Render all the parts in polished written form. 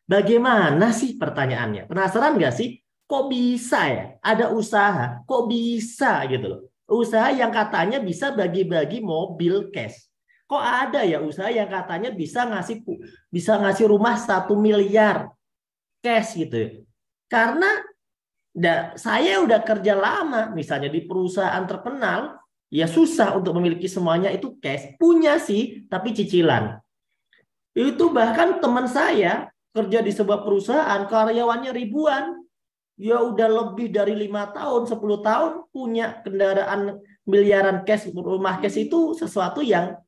Bagaimana sih pertanyaannya? Penasaran nggak sih? Kok bisa ya? Ada usaha, kok bisa gitu loh. Usaha yang katanya bisa bagi-bagi mobil cash. Kok ada ya usaha yang katanya bisa ngasih rumah 1 miliar cash gitu ya. Karena saya udah kerja lama, misalnya di perusahaan terkenal, ya susah untuk memiliki semuanya itu cash. Punya sih, tapi cicilan. Itu bahkan teman saya kerja di sebuah perusahaan, karyawannya ribuan. Ya udah lebih dari 5 tahun, 10 tahun punya kendaraan miliaran cash, rumah cash itu sesuatu yang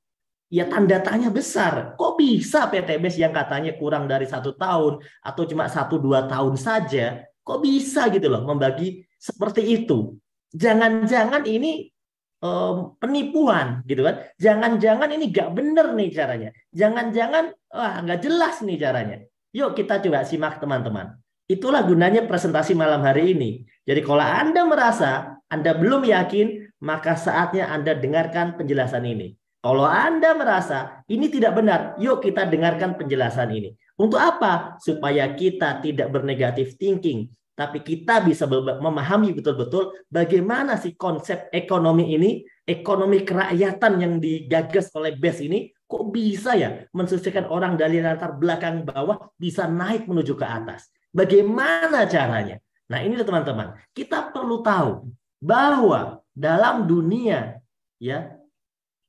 ya tanda tanya besar. Kok bisa PTBS yang katanya kurang dari 1 tahun atau cuma 1-2 tahun saja, kok bisa gitu loh membagi seperti itu? Jangan-jangan ini penipuan gitu kan? Jangan-jangan ini nggak bener nih caranya. Jangan-jangan wah nggak jelas nih caranya. Yuk kita coba simak teman-teman. Itulah gunanya presentasi malam hari ini. Jadi kalau Anda merasa Anda belum yakin, maka saatnya Anda dengarkan penjelasan ini. Kalau Anda merasa ini tidak benar, yuk kita dengarkan penjelasan ini. Untuk apa? Supaya kita tidak bernegatif thinking, tapi kita bisa memahami betul-betul bagaimana sih konsep ekonomi ini, ekonomi kerakyatan yang digagas oleh BES ini, kok bisa ya mensukseskan orang dari latar belakang bawah bisa naik menuju ke atas. Bagaimana caranya? Nah ini teman-teman, kita perlu tahu bahwa dalam dunia ya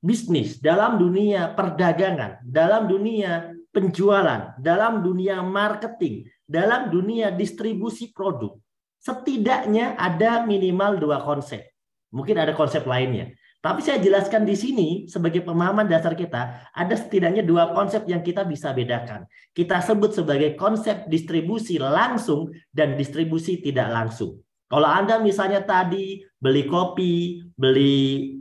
bisnis, dalam dunia perdagangan, dalam dunia penjualan, dalam dunia marketing, dalam dunia distribusi produk, setidaknya ada minimal 2 konsep. Mungkin ada konsep lainnya. Tapi saya jelaskan di sini sebagai pemahaman dasar kita, ada setidaknya 2 konsep yang kita bisa bedakan. Kita sebut sebagai konsep distribusi langsung dan distribusi tidak langsung. Kalau Anda misalnya tadi beli kopi, beli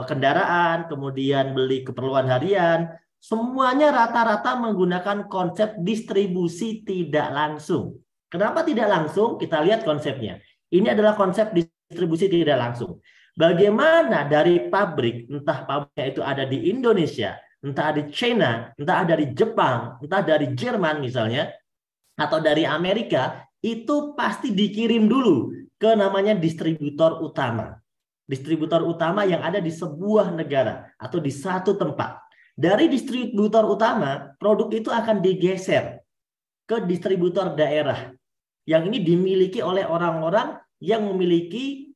kendaraan, kemudian beli keperluan harian, semuanya rata-rata menggunakan konsep distribusi tidak langsung. Kenapa tidak langsung? Kita lihat konsepnya. Ini adalah konsep distribusi tidak langsung. Bagaimana dari pabrik, entah pabriknya itu ada di Indonesia, entah ada di China, entah ada di Jepang, entah dari Jerman misalnya, atau dari Amerika, itu pasti dikirim dulu ke namanya distributor utama. Distributor utama yang ada di sebuah negara atau di satu tempat. Dari distributor utama, produk itu akan digeser ke distributor daerah. Yang ini dimiliki oleh orang-orang yang memiliki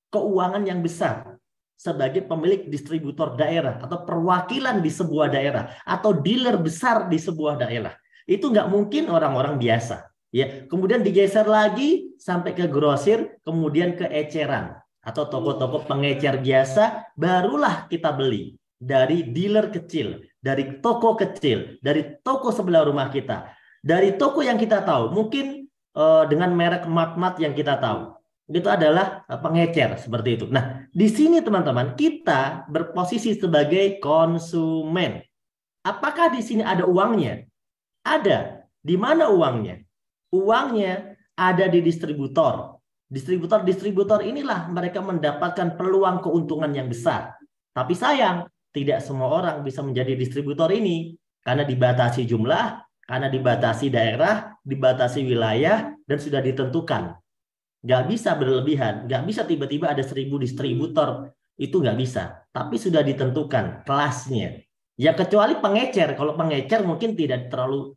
keuangan yang besar sebagai pemilik distributor daerah atau perwakilan di sebuah daerah atau dealer besar di sebuah daerah. Itu nggak mungkin orang-orang biasa. Ya, kemudian digeser lagi sampai ke grosir, kemudian ke eceran atau toko-toko pengecer biasa, barulah kita beli dari dealer kecil, dari toko kecil, dari toko sebelah rumah kita, dari toko yang kita tahu, mungkin dengan merek mat-mat yang kita tahu. Itu adalah pengecer seperti itu. Nah, di sini teman-teman, kita berposisi sebagai konsumen. Apakah di sini ada uangnya? Ada. Di mana uangnya? Uangnya ada di distributor. Distributor inilah mereka mendapatkan peluang keuntungan yang besar. Tapi sayang, tidak semua orang bisa menjadi distributor ini karena dibatasi jumlah, karena dibatasi daerah, dibatasi wilayah, dan sudah ditentukan. Nggak bisa berlebihan, nggak bisa tiba-tiba ada 1.000 distributor. Itu nggak bisa. Tapi sudah ditentukan kelasnya. Ya kecuali pengecer. Kalau pengecer mungkin tidak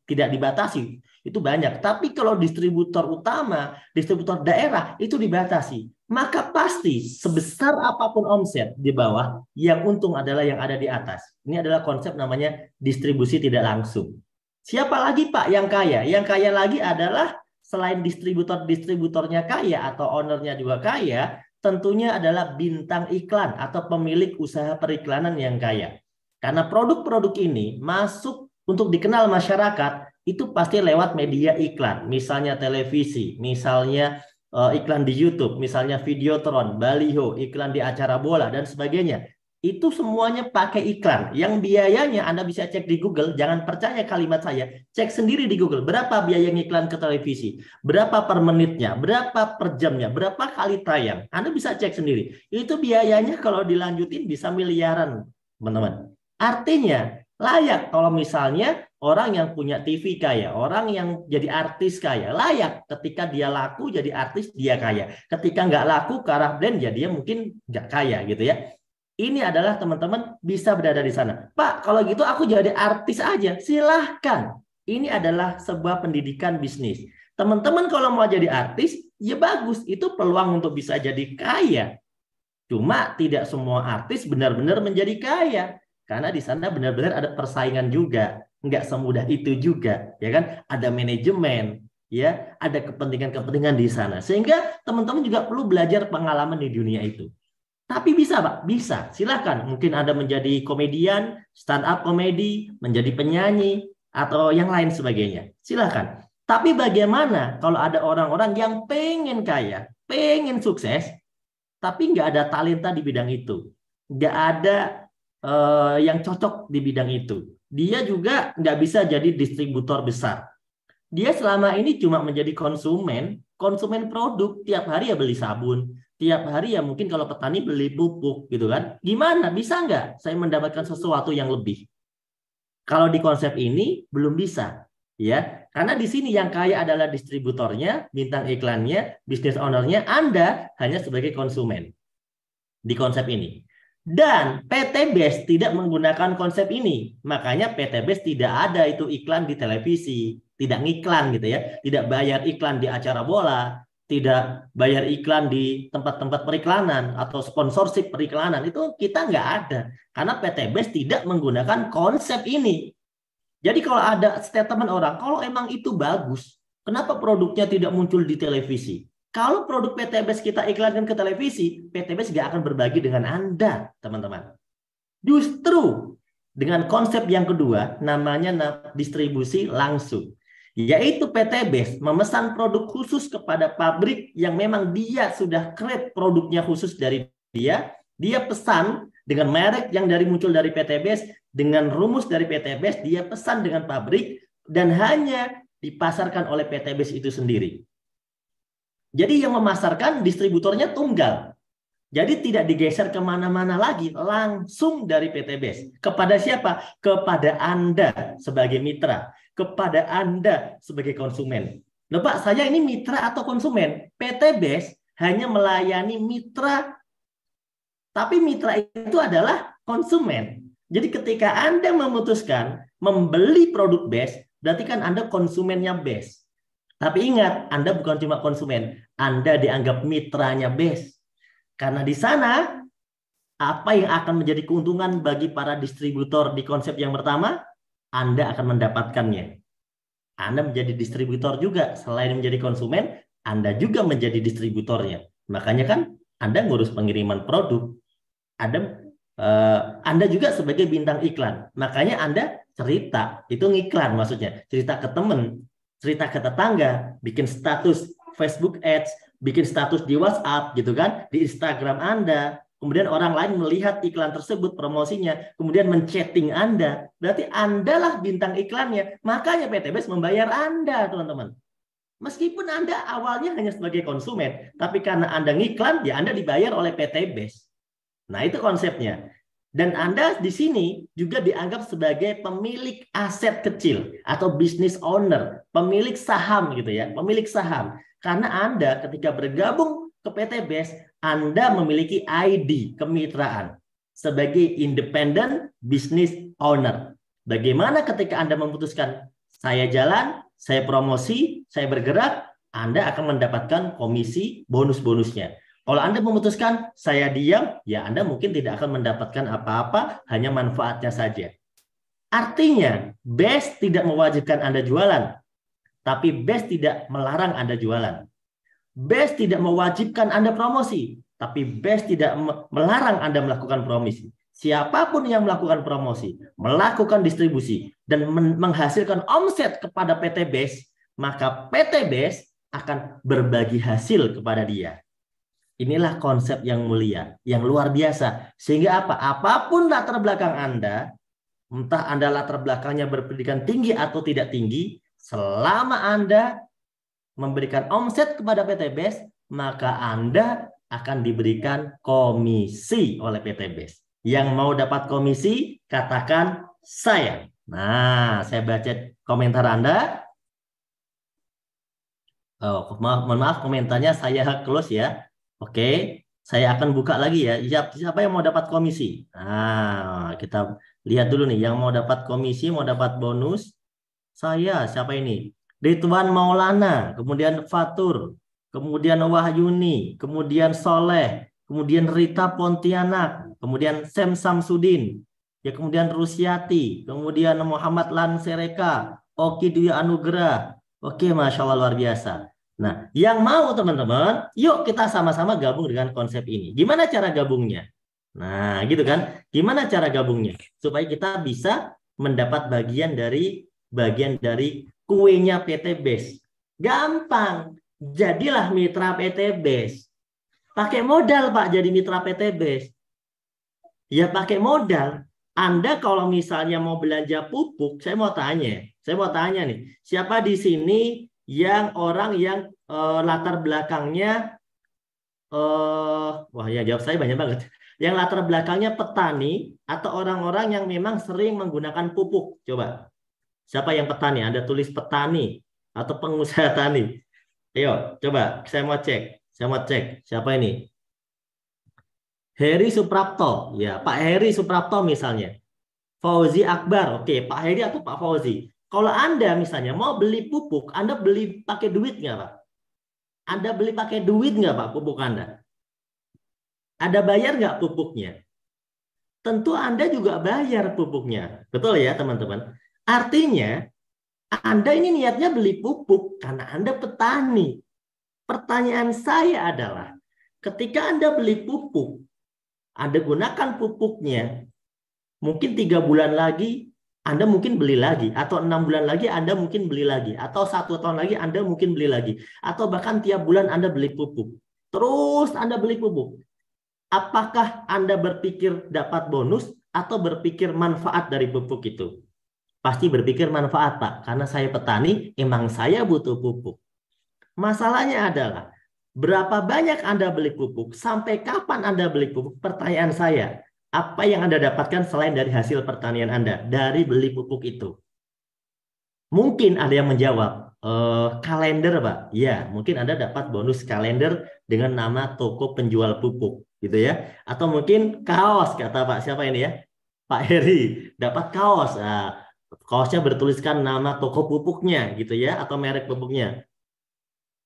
dibatasi. Itu banyak. Tapi kalau distributor utama, distributor daerah itu dibatasi. Maka pasti sebesar apapun omset di bawah, yang untung adalah yang ada di atas. Ini adalah konsep namanya distribusi tidak langsung. Siapa lagi Pak yang kaya? Yang kaya lagi adalah selain distributornya kaya atau ownernya juga kaya, tentunya adalah bintang iklan atau pemilik usaha periklanan yang kaya. Karena produk-produk ini masuk untuk dikenal masyarakat itu pasti lewat media iklan, misalnya televisi, misalnya iklan di YouTube, misalnya Videotron, baliho, iklan di acara bola dan sebagainya. Itu semuanya pakai iklan. Yang biayanya Anda bisa cek di Google, jangan percaya kalimat saya, cek sendiri di Google berapa biaya iklan ke televisi, berapa per menitnya, berapa per jamnya, berapa kali tayang. Anda bisa cek sendiri. Itu biayanya kalau dilanjutin bisa miliaran, teman-teman. Artinya layak kalau misalnya orang yang punya TV kaya, orang yang jadi artis kaya, layak ketika dia laku jadi artis dia kaya. Ketika nggak laku ke arah brand ya dia mungkin nggak kaya gitu ya. Ini adalah teman-teman bisa berada di sana. Pak, kalau gitu aku jadi artis aja. Silahkan. Ini adalah sebuah pendidikan bisnis. Teman-teman kalau mau jadi artis, ya bagus. Itu peluang untuk bisa jadi kaya. Cuma tidak semua artis benar-benar menjadi kaya. Karena di sana benar-benar ada persaingan juga. Nggak semudah itu juga. Ya kan? Ada manajemen. Ya, ada kepentingan-kepentingan di sana. Sehingga teman-teman juga perlu belajar pengalaman di dunia itu. Tapi bisa, Pak, bisa. Silahkan. Mungkin Anda menjadi komedian, stand-up komedi, menjadi penyanyi, atau yang lain sebagainya. Silahkan. Tapi bagaimana kalau ada orang-orang yang pengen kaya, pengen sukses, tapi nggak ada talenta di bidang itu. Nggak ada yang cocok di bidang itu. Dia juga nggak bisa jadi distributor besar. Dia selama ini cuma menjadi konsumen produk. Tiap hari ya beli sabun, tiap hari ya mungkin kalau petani beli pupuk gitu kan. Gimana? Bisa nggak saya mendapatkan sesuatu yang lebih? Kalau di konsep ini belum bisa, ya. Karena di sini yang kaya adalah distributornya, bintang iklannya, business owner-nya, Anda hanya sebagai konsumen di konsep ini. Dan PT BES tidak menggunakan konsep ini. Makanya PT BES tidak ada itu iklan di televisi, tidak ngiklan gitu ya, tidak bayar iklan di acara bola, tidak bayar iklan di tempat-tempat periklanan atau sponsorship periklanan, itu kita nggak ada. Karena PT BES tidak menggunakan konsep ini. Jadi kalau ada statement orang, kalau emang itu bagus, kenapa produknya tidak muncul di televisi? Kalau produk PT BES kita iklankan ke televisi, PT BES nggak akan berbagi dengan Anda, teman-teman. Justru dengan konsep yang kedua, namanya distribusi langsung. Yaitu PT BES memesan produk khusus kepada pabrik yang memang dia sudah create produknya khusus dari dia pesan dengan merek yang muncul dari PT BES, dengan rumus dari PT BES, dia pesan dengan pabrik dan hanya dipasarkan oleh PT BES itu sendiri. Jadi yang memasarkan distributornya tunggal. Jadi tidak digeser kemana-mana lagi, langsung dari PT BES. Kepada siapa? Kepada Anda sebagai mitra, kepada Anda sebagai konsumen. Loh Pak, saya ini mitra atau konsumen? PT BES hanya melayani mitra, tapi mitra itu adalah konsumen. Jadi ketika Anda memutuskan membeli produk BES, berarti kan Anda konsumennya BES. Tapi ingat, Anda bukan cuma konsumen, Anda dianggap mitranya BES. Karena di sana, apa yang akan menjadi keuntungan bagi para distributor di konsep yang pertama, Anda akan mendapatkannya. Anda menjadi distributor juga, selain menjadi konsumen, Anda juga menjadi distributornya. Makanya kan, Anda ngurus pengiriman produk, Anda juga sebagai bintang iklan. Makanya Anda cerita, itu ngiklan maksudnya. Cerita ke teman, cerita ke tetangga, bikin status Facebook Ads, bikin status di WhatsApp gitu kan, di Instagram Anda. Kemudian orang lain melihat iklan tersebut, promosinya, kemudian men-chatting Anda. Berarti Anda lah bintang iklannya. Makanya PT BES membayar Anda, teman-teman. Meskipun Anda awalnya hanya sebagai konsumen, tapi karena Anda ngiklan, ya Anda dibayar oleh PT BES. Nah, itu konsepnya. Dan Anda di sini juga dianggap sebagai pemilik aset kecil atau business owner, pemilik saham gitu ya, pemilik saham. Karena Anda ketika bergabung ke PT BES, Anda memiliki ID kemitraan sebagai independent business owner. Bagaimana ketika Anda memutuskan saya jalan, saya promosi, saya bergerak, Anda akan mendapatkan komisi bonus-bonusnya. Kalau Anda memutuskan saya diam, ya Anda mungkin tidak akan mendapatkan apa-apa, hanya manfaatnya saja. Artinya, BES tidak mewajibkan Anda jualan, tapi BES tidak melarang Anda jualan. BES tidak mewajibkan Anda promosi, tapi BES tidak melarang Anda melakukan promosi. Siapapun yang melakukan promosi, melakukan distribusi, dan menghasilkan omset kepada PT BES, maka PT BES akan berbagi hasil kepada dia. Inilah konsep yang mulia, yang luar biasa. Sehingga apa? Apapun latar belakang Anda, entah Anda latar belakangnya berpendidikan tinggi atau tidak tinggi, selama Anda memberikan omset kepada PT BES, maka Anda akan diberikan komisi oleh PT BES. Yang mau dapat komisi, katakan saya. Nah, saya baca komentar Anda. Oh, mohon maaf komentarnya saya close ya. Oke, saya akan buka lagi ya. Siapa yang mau dapat komisi? Nah, kita lihat dulu nih yang mau dapat komisi, mau dapat bonus. Saya, siapa ini? Ridwan Maulana, kemudian Fatur, kemudian Wahyuni, kemudian Soleh, kemudian Rita Pontianak, kemudian Sam Samsudin, ya kemudian Rusiati, kemudian Muhammad Lansereka, Oki Dwi Anugrah. Oke, Masya Allah luar biasa. Nah, yang mau teman-teman, yuk kita sama-sama gabung dengan konsep ini. Gimana cara gabungnya? Nah, gitu kan? Gimana cara gabungnya? Supaya kita bisa mendapat bagian dari kuenya PT Base. Gampang. Jadilah mitra PT Base. Pakai modal, Pak, jadi mitra PT Base. Ya pakai modal. Anda kalau misalnya mau belanja pupuk, saya mau tanya nih, siapa di sini yang orang yang latar belakangnya wah ya jawab saya banyak banget. Yang latar belakangnya petani atau orang-orang yang memang sering menggunakan pupuk. Coba. Siapa yang petani? Anda tulis petani atau pengusaha tani. Ayo, coba saya mau cek. Saya mau cek. Siapa ini? Heri Suprapto. Ya, Pak Heri Suprapto misalnya. Fauzi Akbar. Oke, Pak Heri atau Pak Fauzi. Kalau Anda misalnya mau beli pupuk, Anda beli pakai duit nggak, Pak? Anda beli pakai duit nggak, Pak, pupuk Anda? Ada bayar nggak pupuknya? Tentu Anda juga bayar pupuknya. Betul ya, teman-teman? Artinya, Anda ini niatnya beli pupuk karena Anda petani. Pertanyaan saya adalah, ketika Anda beli pupuk, Anda gunakan pupuknya, mungkin 3 bulan lagi Anda mungkin beli lagi, atau 6 bulan lagi Anda mungkin beli lagi, atau 1 tahun lagi Anda mungkin beli lagi, atau bahkan tiap bulan Anda beli pupuk. Terus Anda beli pupuk. Apakah Anda berpikir dapat bonus atau berpikir manfaat dari pupuk itu? Pasti berpikir manfaat, Pak. Karena saya petani, emang saya butuh pupuk. Masalahnya adalah, berapa banyak Anda beli pupuk? Sampai kapan Anda beli pupuk? Pertanyaan saya, apa yang Anda dapatkan selain dari hasil pertanian Anda? Dari beli pupuk itu. Mungkin ada yang menjawab, kalender, Pak. Ya, mungkin Anda dapat bonus kalender dengan nama toko penjual pupuk, gitu ya. Atau mungkin kaos, kata Pak siapa ini ya? Pak Heri, dapat kaos. Nah, kaosnya bertuliskan nama toko pupuknya, gitu ya, atau merek pupuknya.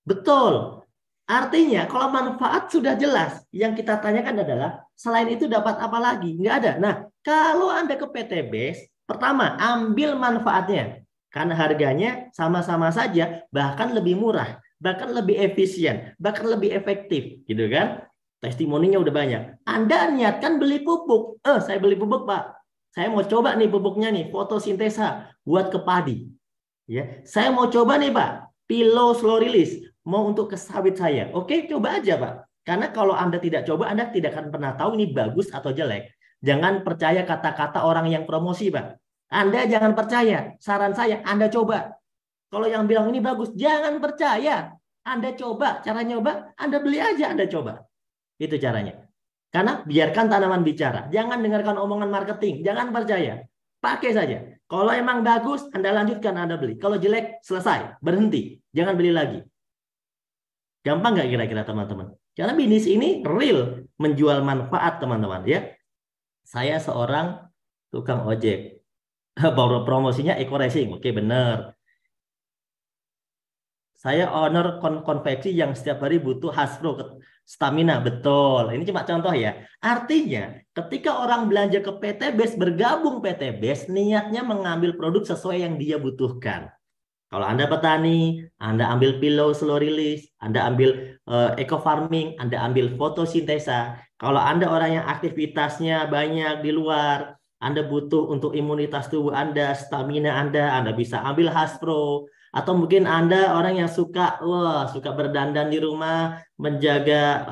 Betul. Artinya, kalau manfaat sudah jelas, yang kita tanyakan adalah, selain itu dapat apa lagi? Nggak ada. Nah, kalau Anda ke PT Base, pertama, ambil manfaatnya. Karena harganya sama-sama saja, bahkan lebih murah, bahkan lebih efisien, bahkan lebih efektif. Gitu kan? Testimoninya udah banyak. Anda niatkan beli pupuk. Saya beli pupuk, Pak. Saya mau coba nih pupuknya nih, fotosintesa, buat ke padi. Ya, saya mau coba nih, Pak, Pilo slow release mau untuk ke sawit saya. Oke, coba aja, Pak. Karena kalau Anda tidak coba, Anda tidak akan pernah tahu ini bagus atau jelek. Jangan percaya kata-kata orang yang promosi, Pak. Anda jangan percaya. Saran saya, Anda coba. Kalau yang bilang ini bagus, jangan percaya. Anda coba. Cara nyoba, Anda beli aja, Anda coba. Itu caranya. Karena biarkan tanaman bicara. Jangan dengarkan omongan marketing. Jangan percaya. Pakai saja. Kalau emang bagus, Anda lanjutkan, Anda beli. Kalau jelek, selesai. Berhenti. Jangan beli lagi. Gampang nggak kira-kira teman-teman? Karena bisnis ini real. Menjual manfaat teman-teman. Ya, saya seorang tukang ojek. Promosinya Eco Racing. Oke, benar. Saya owner konveksi yang setiap hari butuh Hasbro stamina, betul. Ini cuma contoh ya. Artinya, ketika orang belanja ke PT Base, bergabung PT Base, niatnya mengambil produk sesuai yang dia butuhkan. Kalau Anda petani, Anda ambil Pilo slow release, Anda ambil eco farming, Anda ambil fotosintesa. Kalau Anda orang yang aktivitasnya banyak di luar, Anda butuh untuk imunitas tubuh Anda, stamina Anda bisa ambil Hasbro. Atau mungkin Anda orang yang suka berdandan di rumah, menjaga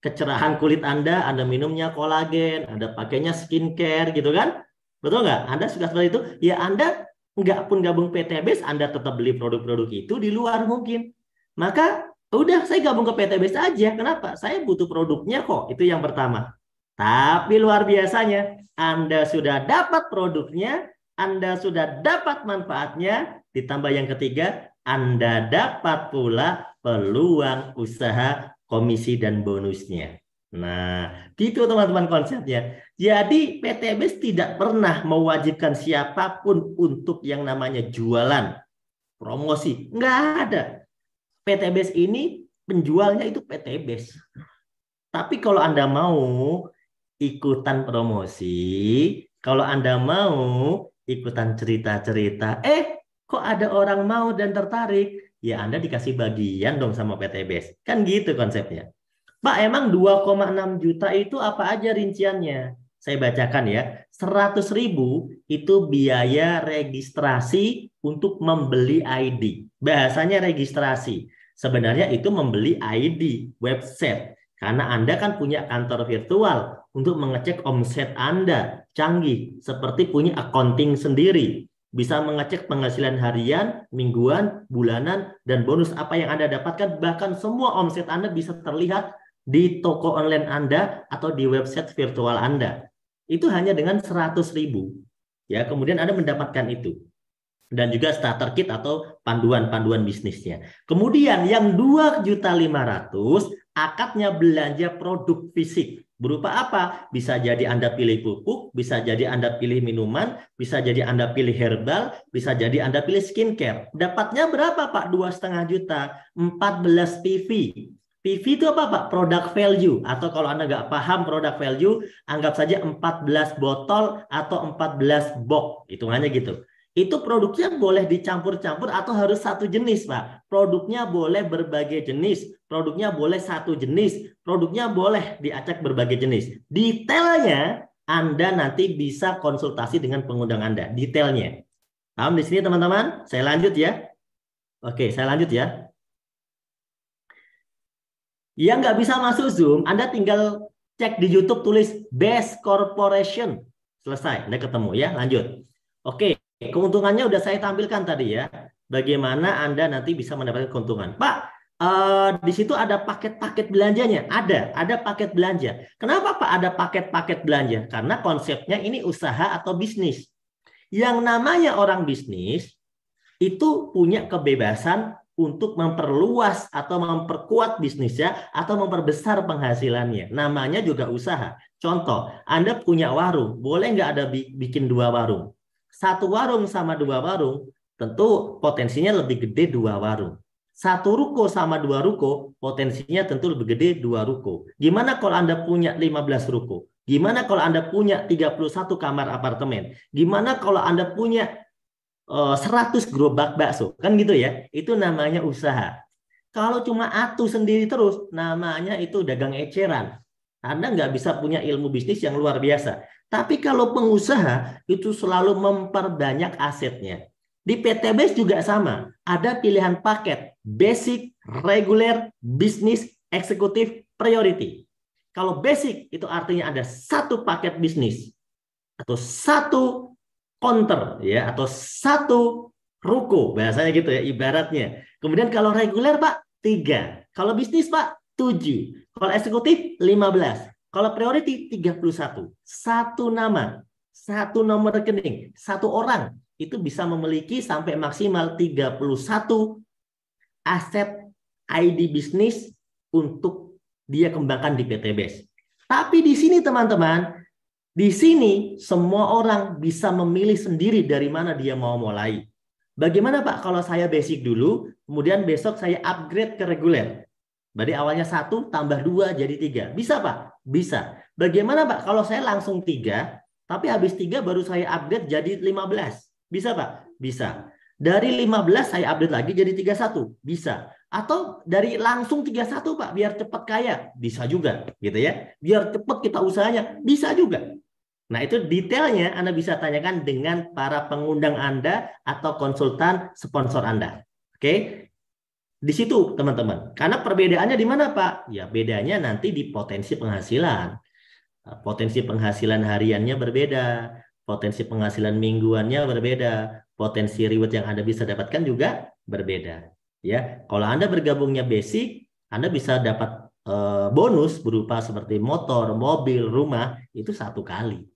kecerahan kulit Anda minumnya kolagen, Anda pakainya skincare gitu kan? Betul nggak? Anda suka seperti itu? Ya Anda nggak pun gabung PT Base, Anda tetap beli produk-produk itu di luar mungkin. Maka udah saya gabung ke PT Base aja. Kenapa? Saya butuh produknya kok. Itu yang pertama. Tapi luar biasanya, Anda sudah dapat produknya, Anda sudah dapat manfaatnya, ditambah yang ketiga, Anda dapat pula peluang usaha, komisi, dan bonusnya. Nah, gitu teman-teman konsepnya. Jadi PTBS tidak pernah mewajibkan siapapun untuk yang namanya jualan, promosi. Nggak ada. PTBS ini penjualnya itu PTBS. Tapi kalau Anda mau ikutan promosi, kalau Anda mau ikutan cerita-cerita, kok ada orang mau dan tertarik, ya Anda dikasih bagian dong sama PTBS. Kan gitu konsepnya. Pak, emang 2,6 juta itu apa aja rinciannya? Saya bacakan ya. 100.000 itu biaya registrasi untuk membeli ID. Bahasanya registrasi. Sebenarnya itu membeli ID website. Karena Anda kan punya kantor virtual untuk mengecek omset Anda. Canggih, seperti punya accounting sendiri. Bisa mengecek penghasilan harian, mingguan, bulanan, dan bonus apa yang Anda dapatkan. Bahkan semua omset Anda bisa terlihat di toko online Anda atau di website virtual Anda. Itu hanya dengan 100.000. Ya, kemudian Anda mendapatkan itu. Dan juga starter kit atau panduan-panduan bisnisnya. Kemudian yang 2.500.000 akadnya belanja produk fisik. Berupa apa? Bisa jadi Anda pilih pupuk, bisa jadi Anda pilih minuman, bisa jadi Anda pilih herbal, bisa jadi Anda pilih skincare. Dapatnya berapa Pak? 2,5 juta, 14 PV. PV itu apa Pak? Product value. Atau kalau Anda nggak paham product value, anggap saja 14 botol atau 14 box. Hitungannya gitu. Itu produknya boleh dicampur-campur atau harus satu jenis, Pak. Produknya boleh berbagai jenis, produknya boleh satu jenis, produknya boleh diacak berbagai jenis. Detailnya Anda nanti bisa konsultasi dengan pengundang Anda. Detailnya. Paham di sini teman-teman? Saya lanjut ya. Oke, saya lanjut ya. Yang nggak bisa masuk Zoom, Anda tinggal cek di YouTube tulis Best Corporation. Selesai, Anda ketemu ya. Lanjut. Oke. Keuntungannya udah saya tampilkan tadi ya. Bagaimana Anda nanti bisa mendapatkan keuntungan. Pak, di situ ada paket-paket belanjanya. Ada paket belanja. Kenapa Pak ada paket-paket belanja? Karena konsepnya ini usaha atau bisnis. Yang namanya orang bisnis itu punya kebebasan untuk memperluas atau memperkuat bisnisnya atau memperbesar penghasilannya. Namanya juga usaha. Contoh, Anda punya warung. Boleh nggak ada bikin 2 warung? Satu warung sama 2 warung, tentu potensinya lebih gede 2 warung. Satu ruko sama 2 ruko, potensinya tentu lebih gede 2 ruko. Gimana kalau Anda punya 15 ruko? Gimana kalau Anda punya 31 kamar apartemen? Gimana kalau Anda punya 100 gerobak bakso? Kan gitu ya. Itu namanya usaha. Kalau cuma atu sendiri terus, namanya itu dagang eceran. Anda nggak bisa punya ilmu bisnis yang luar biasa. Tapi kalau pengusaha itu selalu memperbanyak asetnya. Di PTBS juga sama. Ada pilihan paket basic, reguler, bisnis, eksekutif, priority. Kalau basic itu artinya ada satu paket bisnis atau satu counter ya atau satu ruko bahasanya gitu ya ibaratnya. Kemudian kalau reguler Pak 3. Kalau bisnis Pak 7. Kalau eksekutif 15. Kalau priority 31. Satu nama, satu nomor rekening, satu orang itu bisa memiliki sampai maksimal 31 aset ID bisnis untuk dia kembangkan di PTBS. Tapi di sini teman-teman, di sini semua orang bisa memilih sendiri dari mana dia mau mulai. Bagaimana Pak kalau saya basic dulu, kemudian besok saya upgrade ke reguler? Berarti awalnya 1 tambah 2 jadi 3. Bisa Pak? Bisa. Bagaimana Pak kalau saya langsung 3, tapi habis 3 baru saya upgrade jadi 15? Bisa Pak? Bisa. Dari 15 saya update lagi jadi 31. Bisa. Atau dari langsung 31 Pak, biar cepat kaya. Bisa juga gitu ya. Biar cepat kita usahanya. Bisa juga. Nah itu detailnya Anda bisa tanyakan dengan para pengundang Anda atau konsultan sponsor Anda. Oke? Di situ teman-teman. Karena perbedaannya di mana Pak? Ya bedanya nanti di potensi penghasilan. Potensi penghasilan hariannya berbeda. Potensi penghasilan mingguannya berbeda. Potensi reward yang Anda bisa dapatkan juga berbeda. Ya, kalau Anda bergabungnya basic, Anda bisa dapat bonus berupa seperti motor, mobil, rumah itu 1 kali.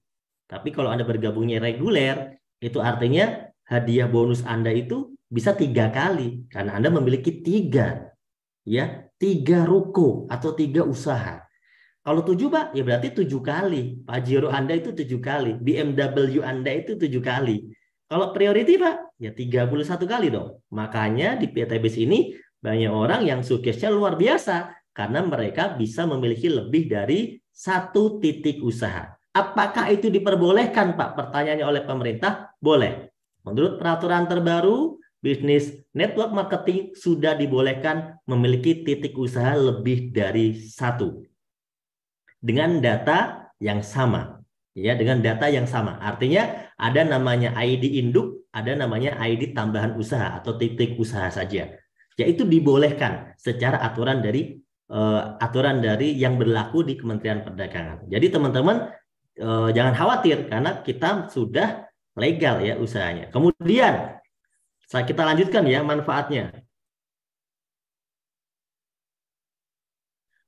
Tapi kalau Anda bergabungnya reguler, Itu artinya hadiah bonus Anda itu bisa 3 kali karena Anda memiliki 3 ruko atau 3 usaha. Kalau 7 Pak, ya berarti 7 kali. Pajero Anda itu 7 kali. BMW Anda itu 7 kali. Kalau priority Pak, ya 31 kali dong. Makanya di PTBIS ini banyak orang yang suksesnya luar biasa. Karena mereka bisa memiliki lebih dari 1 titik usaha. Apakah itu diperbolehkan Pak? Pertanyaannya oleh pemerintah? Boleh. Menurut peraturan terbaru, bisnis network marketing sudah dibolehkan memiliki titik usaha lebih dari 1. Dengan data yang sama. Ya, dengan data yang sama. Artinya ada namanya ID induk, ada namanya ID tambahan usaha atau titik usaha saja. Yaitu dibolehkan secara aturan dari yang berlaku di Kementerian Perdagangan. Jadi teman-teman jangan khawatir karena kita sudah legal ya usahanya. Kemudian kita lanjutkan ya manfaatnya.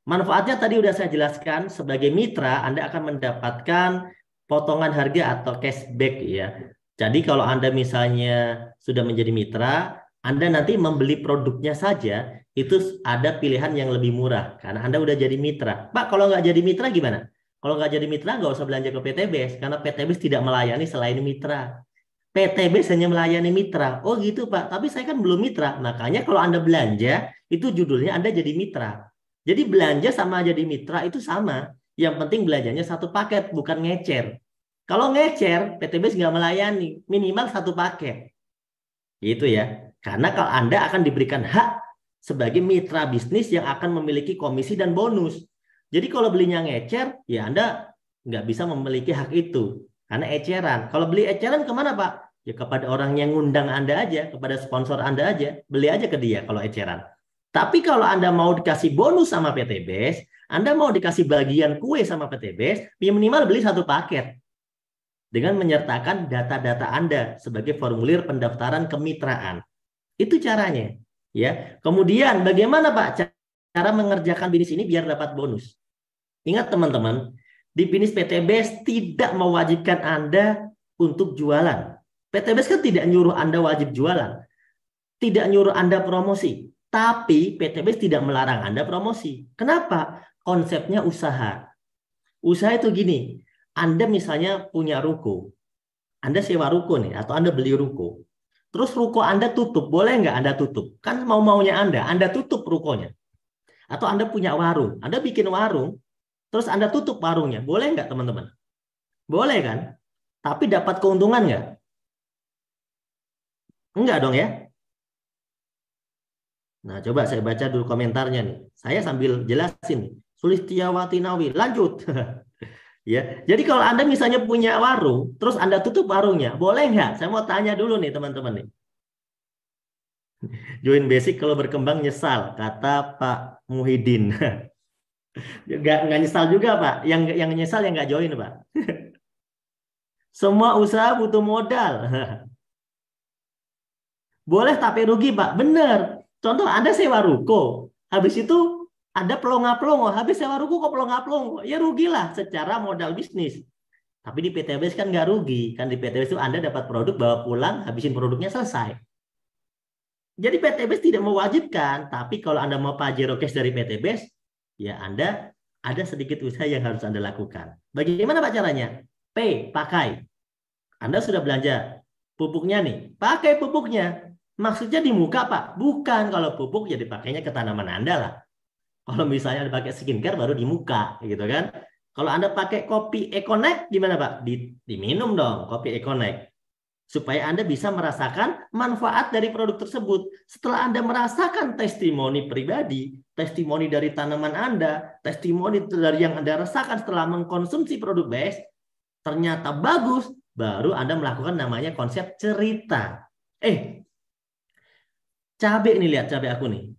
Manfaatnya tadi udah saya jelaskan, sebagai mitra Anda akan mendapatkan potongan harga atau cashback ya. Jadi kalau Anda misalnya sudah menjadi mitra, Anda nanti membeli produknya saja itu ada pilihan yang lebih murah karena Anda udah jadi mitra. Pak, kalau nggak jadi mitra gimana? Kalau nggak jadi mitra nggak usah belanja ke PTBIS karena PTBIS tidak melayani selain mitra. PTBIS hanya melayani mitra. Oh gitu Pak, tapi saya kan belum mitra. Makanya kalau Anda belanja itu judulnya Anda jadi mitra. Jadi belanja sama jadi mitra itu sama. Yang penting belanjanya 1 paket, bukan ngecer. Kalau ngecer, PTBIS nggak melayani. Minimal 1 paket. Gitu ya. Karena kalau Anda akan diberikan hak sebagai mitra bisnis yang akan memiliki komisi dan bonus. Jadi kalau belinya ngecer, ya Anda nggak bisa memiliki hak itu. Karena eceran. Kalau beli eceran kemana Pak? Ya kepada orang yang ngundang Anda aja, kepada sponsor Anda aja. Beli aja ke dia kalau eceran. Tapi kalau Anda mau dikasih bonus sama PTBIS, Anda mau dikasih bagian kue sama PTBIS, ya minimal beli 1 paket. Dengan menyertakan data-data Anda sebagai formulir pendaftaran kemitraan. Itu caranya. Ya. Kemudian bagaimana Pak cara mengerjakan bisnis ini biar dapat bonus? Ingat teman-teman, di bisnis PTBIS tidak mewajibkan Anda untuk jualan. PTBIS kan tidak nyuruh Anda wajib jualan. Tidak nyuruh Anda promosi. Tapi PTBIS tidak melarang Anda promosi. Kenapa? Konsepnya usaha. Usaha itu gini, Anda misalnya punya ruko. Anda sewa ruko nih, atau Anda beli ruko. Terus ruko Anda tutup, boleh nggak Anda tutup? Kan mau-maunya Anda tutup rukonya. Atau Anda punya warung, Anda bikin warung, terus Anda tutup warungnya. Boleh nggak teman-teman? Boleh kan? Tapi dapat keuntungan nggak? Enggak dong ya? Nah, coba saya baca dulu komentarnya nih. Saya sambil jelasin. Sulistiawati Nawi, lanjut. Ya, jadi kalau Anda misalnya punya warung, terus Anda tutup warungnya, boleh nggak? Saya mau tanya dulu nih teman-teman nih. Join basic kalau berkembang nyesal, kata Pak Muhyiddin. Nggak nyesal juga Pak. Yang nyesal yang nggak join Pak. Semua usaha butuh modal. Boleh tapi rugi Pak. Bener. Contoh Anda sewa ruko. Habis itu Anda pelongo-pelongo. Habis sewa ruko kok pelongo-pelongo. Ya rugilah secara modal bisnis. Tapi di PTBIS kan nggak rugi. Kan di PTBIS itu Anda dapat produk, bawa pulang, habisin produknya, selesai. Jadi PTBIS tidak mewajibkan. Tapi kalau Anda mau Pajero Cash dari PTBIS, ya Anda ada sedikit usaha yang harus Anda lakukan. Bagaimana Pak caranya? Pakai. Anda sudah belanja pupuknya nih. Pakai pupuknya. Maksudnya di muka Pak? Bukan, kalau pupuk ya dipakainya ke tanaman Anda lah. Kalau misalnya dipakai skincare baru di muka gitu kan. Kalau Anda pakai kopi Econact gimana Pak? Diminum dong kopi Econact. Supaya Anda bisa merasakan manfaat dari produk tersebut. Setelah Anda merasakan testimoni pribadi, testimoni dari tanaman Anda, testimoni dari yang Anda rasakan setelah mengkonsumsi produk BS, ternyata bagus, baru Anda melakukan namanya konsep cerita. Cabai nih, lihat cabai aku nih.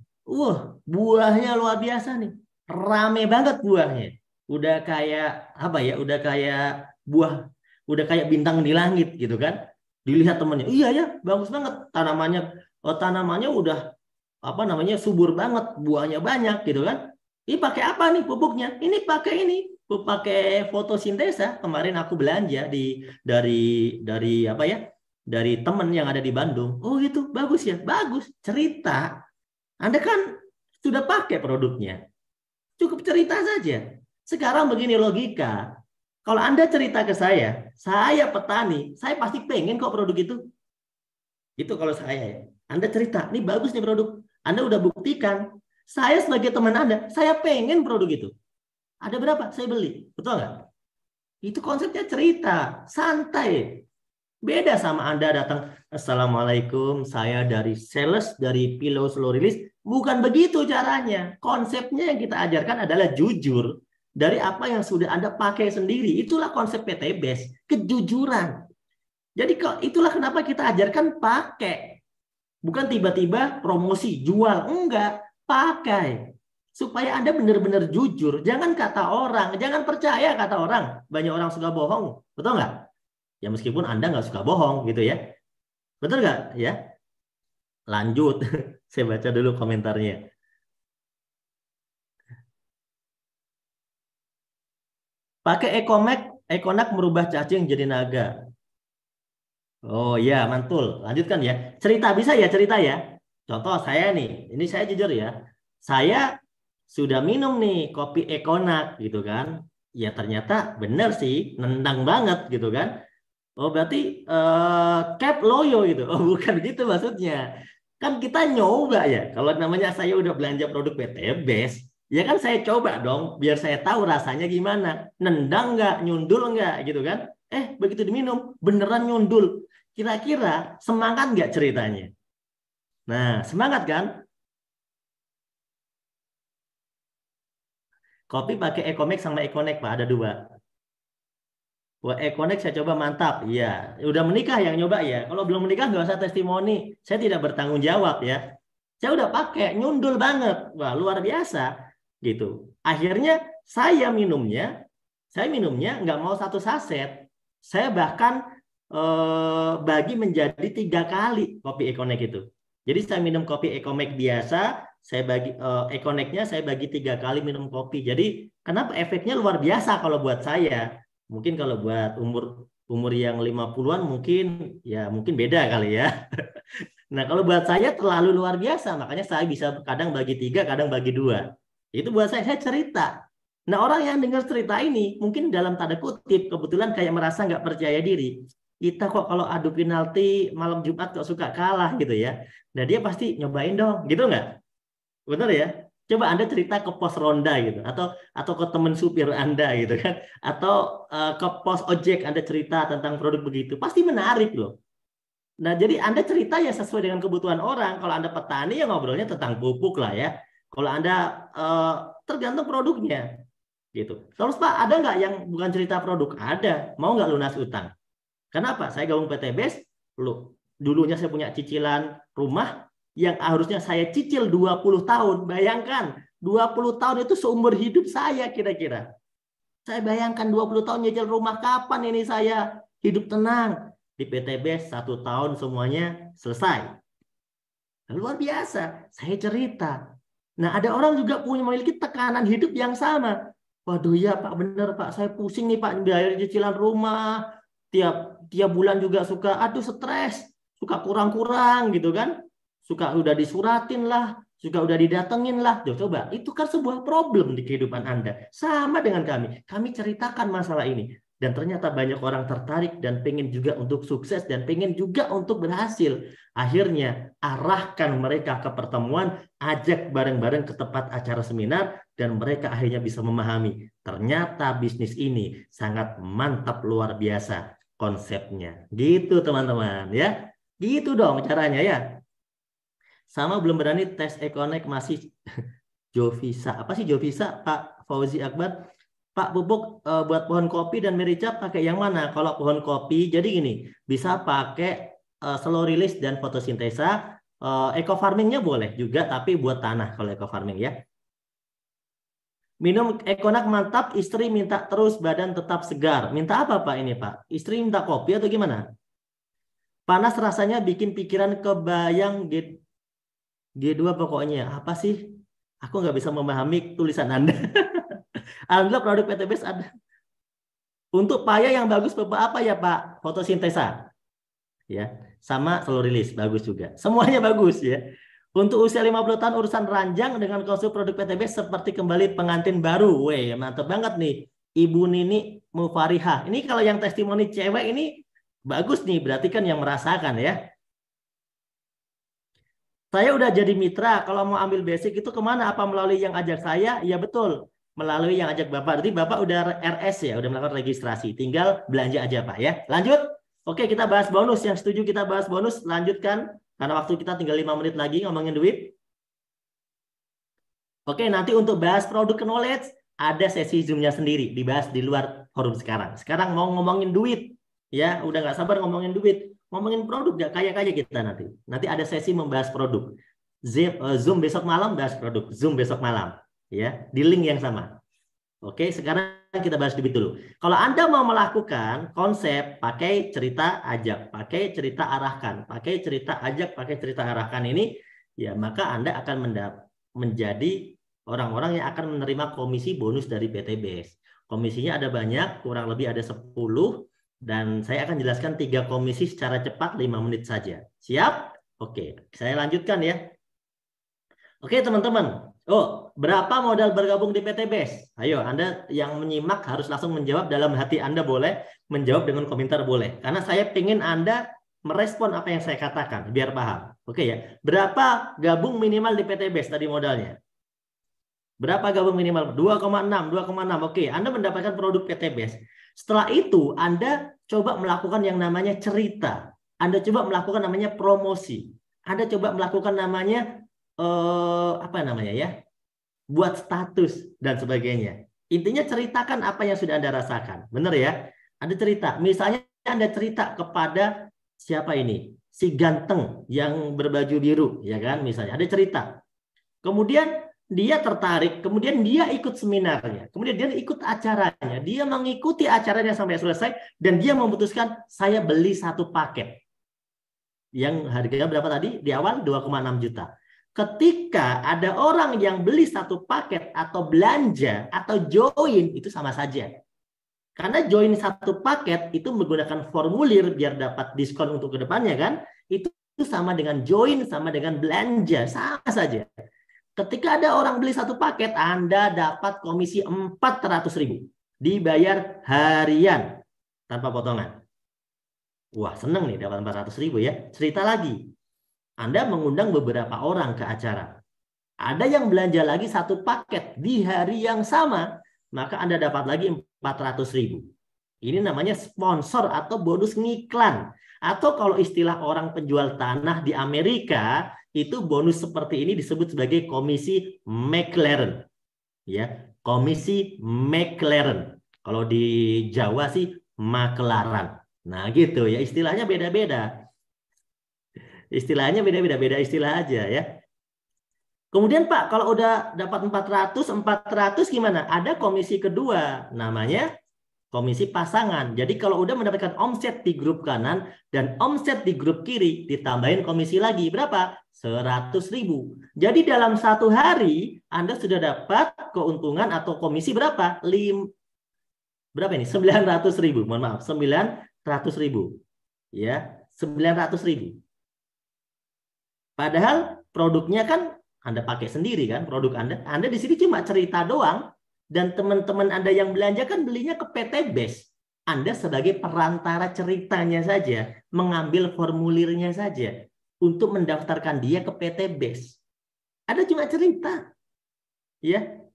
Buahnya luar biasa nih. Rame banget buahnya. Udah kayak apa ya? Udah kayak udah kayak bintang di langit gitu kan. Dilihat temennya, iya ya, bagus banget tanamannya udah apa namanya subur banget, buahnya banyak gitu kan. Ini pakai apa nih pupuknya? Ini pakai fotosintesa. Kemarin aku belanja dari apa ya? dari teman yang ada di Bandung. Oh gitu, bagus ya, bagus. Cerita. Anda kan sudah pakai produknya. Cukup cerita saja. Sekarang begini logika. Kalau Anda cerita ke saya petani, saya pasti pengen kok produk itu. Itu kalau saya ya. Anda cerita, ini bagus nih produk. Anda udah buktikan. Saya sebagai teman Anda, saya pengen produk itu. Ada berapa? Saya beli. Betul nggak? Itu konsepnya cerita. Santai. Beda sama Anda datang, Assalamualaikum, saya dari sales, dari Pillow Slow Release. Bukan begitu caranya. Konsepnya yang kita ajarkan adalah jujur. Dari apa yang sudah Anda pakai sendiri. Itulah konsep PT Best. Kejujuran. Jadi itulah kenapa kita ajarkan pakai. Bukan tiba-tiba promosi, jual. Enggak, pakai. Supaya Anda benar-benar jujur. Jangan kata orang, jangan percaya kata orang. Banyak orang suka bohong. Betul nggak? Ya meskipun Anda nggak suka bohong gitu ya. Betul nggak? Ya. Lanjut. Saya baca dulu komentarnya. Pakai Econac merubah cacing jadi naga. Oh iya, mantul. Lanjutkan ya. Cerita bisa ya, cerita ya. Contoh saya nih, ini saya jujur ya. Saya sudah minum nih kopi Econac gitu kan. Ya ternyata benar sih, nendang banget gitu kan. Oh berarti cap loyo gitu. Oh bukan gitu maksudnya. Kan kita nyoba ya. Kalau namanya saya udah belanja produk PT Best, ya kan saya coba dong biar saya tahu rasanya gimana. Nendang nggak, nyundul nggak gitu kan. Begitu diminum beneran nyundul. Kira-kira semangat nggak ceritanya? Nah semangat kan? Kopi pakai Ecomax sama Econac Pak, ada dua. Wah, Econex saya coba mantap. Iya, udah menikah yang nyoba ya. Kalau belum menikah nggak usah testimoni. Saya tidak bertanggung jawab ya. Saya udah pakai, nyundul banget. Wah, luar biasa gitu. Akhirnya saya minumnya nggak mau satu saset. Saya bahkan bagi menjadi 3 kali kopi Econex itu. Jadi saya minum kopi Econex biasa, saya bagi Econexnya saya bagi 3 kali minum kopi. Jadi kenapa efeknya luar biasa kalau buat saya? Mungkin kalau buat umur yang 50-an mungkin beda kali ya. Nah, kalau buat saya terlalu luar biasa, makanya saya bisa kadang bagi 3, kadang bagi 2. Itu buat saya cerita. Nah, orang yang dengar cerita ini mungkin dalam tanda kutip kebetulan kayak merasa nggak percaya diri. Kita kok kalau adu penalti malam Jumat kok suka kalah gitu ya. Nah, dia pasti nyobain dong, gitu nggak? Benar ya? Coba Anda cerita ke pos ronda gitu, atau ke teman supir Anda gitu kan, atau ke pos ojek Anda cerita tentang produk begitu, pasti menarik loh. Nah, jadi Anda cerita ya sesuai dengan kebutuhan orang. Kalau Anda petani ya ngobrolnya tentang pupuk lah ya. Kalau Anda tergantung produknya gitu. Terus Pak, ada nggak yang bukan cerita produk? Ada. Mau nggak lunas utang? Kenapa? Saya gabung PT Best, dulunya saya punya cicilan rumah yang harusnya saya cicil 20 tahun. Bayangkan, 20 tahun itu seumur hidup saya kira-kira. Saya bayangkan 20 tahun nyicil rumah, kapan ini saya hidup tenang? Di PT Best 1 tahun semuanya selesai. Luar biasa, saya cerita. Nah, ada orang juga memiliki tekanan hidup yang sama. Waduh ya Pak, bener Pak, saya pusing nih Pak, bayar cicilan rumah. Tiap bulan juga suka, stres, suka kurang-kurang gitu kan. Suka udah disuratin lah, suka udah didatengin lah. Coba, itu kan sebuah problem di kehidupan Anda. Sama dengan kami. Kami ceritakan masalah ini. Dan ternyata banyak orang tertarik dan pengen juga untuk sukses dan pengen juga untuk berhasil. Akhirnya arahkan mereka ke pertemuan, ajak bareng-bareng ke tempat acara seminar, dan mereka akhirnya bisa memahami. Ternyata bisnis ini sangat mantap, luar biasa konsepnya. Gitu teman-teman ya. Gitu dong caranya ya. Sama belum berani tes Econex masih Jovisa. Apa sih Jovisa, Pak Fauzi Akbar? Pak pupuk buat pohon kopi dan merica pakai yang mana? Kalau pohon kopi, jadi gini, bisa pakai slow release dan fotosintesa. Eco farmingnya boleh juga, tapi buat tanah kalau eco farming ya. Minum Econac mantap, istri minta terus badan tetap segar. Minta apa Pak ini Pak? Istri minta kopi atau gimana? Panas rasanya bikin pikiran kebayang G2 pokoknya. Apa sih? Aku nggak bisa memahami tulisan Anda. Alhamdulillah produk PT Best ada. Untuk paya yang bagus apa ya Pak? Fotosintesa. ya. Sama slow release bagus juga. Semuanya bagus ya. Untuk usia 50 tahun urusan ranjang dengan konsep produk PTB seperti kembali pengantin baru. Weh, mantap banget nih. Ibu Nini Mufarihah. Ini kalau yang testimoni cewek ini bagus nih, berarti kan yang merasakan ya. Saya udah jadi mitra, kalau mau ambil basic itu kemana? Apa melalui yang ajak saya? Ya betul, melalui yang ajak Bapak. Jadi Bapak udah RS ya, udah melakukan registrasi. Tinggal belanja aja Pak ya. Lanjut. Oke, kita bahas bonus. Yang setuju kita bahas bonus, lanjutkan. Karena waktu kita tinggal 5 menit lagi ngomongin duit. Oke, nanti untuk bahas produk knowledge, ada sesi Zoom-nya sendiri. Dibahas di luar forum sekarang. Sekarang mau ngomongin duit. Ya, udah nggak sabar ngomongin duit. Ngomongin produk, gak kaya-kaya kita nanti. Nanti ada sesi membahas produk. Zoom besok malam bahas produk. Zoom besok malam. Ya, di link yang sama. Oke, sekarang kita bahas duit dulu. Kalau Anda mau melakukan konsep pakai cerita ajak, pakai cerita arahkan, pakai cerita ajak, pakai cerita arahkan ini, ya maka Anda akan menjadi orang-orang yang akan menerima komisi bonus dari PTBS. Komisinya ada banyak, kurang lebih ada 10. Dan saya akan jelaskan 3 komisi secara cepat 5 menit saja. Siap? Oke, saya lanjutkan ya. Oke teman-teman. Oh, berapa modal bergabung di PTBS? Ayo, Anda yang menyimak harus langsung menjawab dalam hati Anda boleh, menjawab dengan komentar boleh. Karena saya ingin Anda merespon apa yang saya katakan, biar paham. Oke ya, berapa gabung minimal di PTBS tadi modalnya? Berapa gabung minimal? 2,6, 2,6. Oke, Anda mendapatkan produk PTBS. Setelah itu, Anda coba melakukan yang namanya cerita. Anda coba melakukan namanya promosi. Anda coba melakukan namanya apa namanya ya? Buat status dan sebagainya. Intinya ceritakan apa yang sudah Anda rasakan. Benar ya? Anda cerita. Misalnya Anda cerita kepada siapa ini? Si ganteng yang berbaju biru, ya kan? Misalnya Anda cerita. Kemudian dia tertarik, kemudian dia ikut seminarnya, kemudian dia ikut acaranya, dia mengikuti acaranya sampai selesai, dan dia memutuskan saya beli satu paket. Yang harganya berapa tadi? Di awal 2,6 juta. Ketika ada orang yang beli satu paket atau belanja atau join, itu sama saja. Karena join satu paket itu menggunakan formulir biar dapat diskon untuk kedepannya kan, itu sama dengan join, sama dengan belanja, sama saja. Ketika ada orang beli satu paket, Anda dapat komisi 400.000. Dibayar harian tanpa potongan. Wah, seneng nih dapat 400.000 ya. Cerita lagi. Anda mengundang beberapa orang ke acara. Ada yang belanja lagi satu paket di hari yang sama, maka Anda dapat lagi 400.000. Ini namanya sponsor atau bonus ngiklan. Atau kalau istilah orang penjual tanah di Amerika, itu bonus seperti ini disebut sebagai komisi McLaren. Ya, komisi McLaren. Kalau di Jawa sih makelaran. Nah, gitu ya, istilahnya beda-beda. Istilahnya beda-beda, beda istilah aja ya. Kemudian Pak, kalau udah dapat 400 gimana? Ada komisi kedua, namanya komisi pasangan. Jadi kalau udah mendapatkan omset di grup kanan dan omset di grup kiri, ditambahin komisi lagi. Berapa? 100.000. Jadi dalam satu hari, Anda sudah dapat keuntungan atau komisi berapa? Berapa ini? 900.000. Mohon maaf, 900.000. Ya, 900.000. Padahal produknya kan Anda pakai sendiri kan, produk Anda. Anda di sini cuma cerita doang. Dan teman-teman Anda yang belanja kan belinya ke PTBS. Anda sebagai perantara ceritanya saja, mengambil formulirnya saja untuk mendaftarkan dia ke PTBS. Anda cuma cerita. Ya,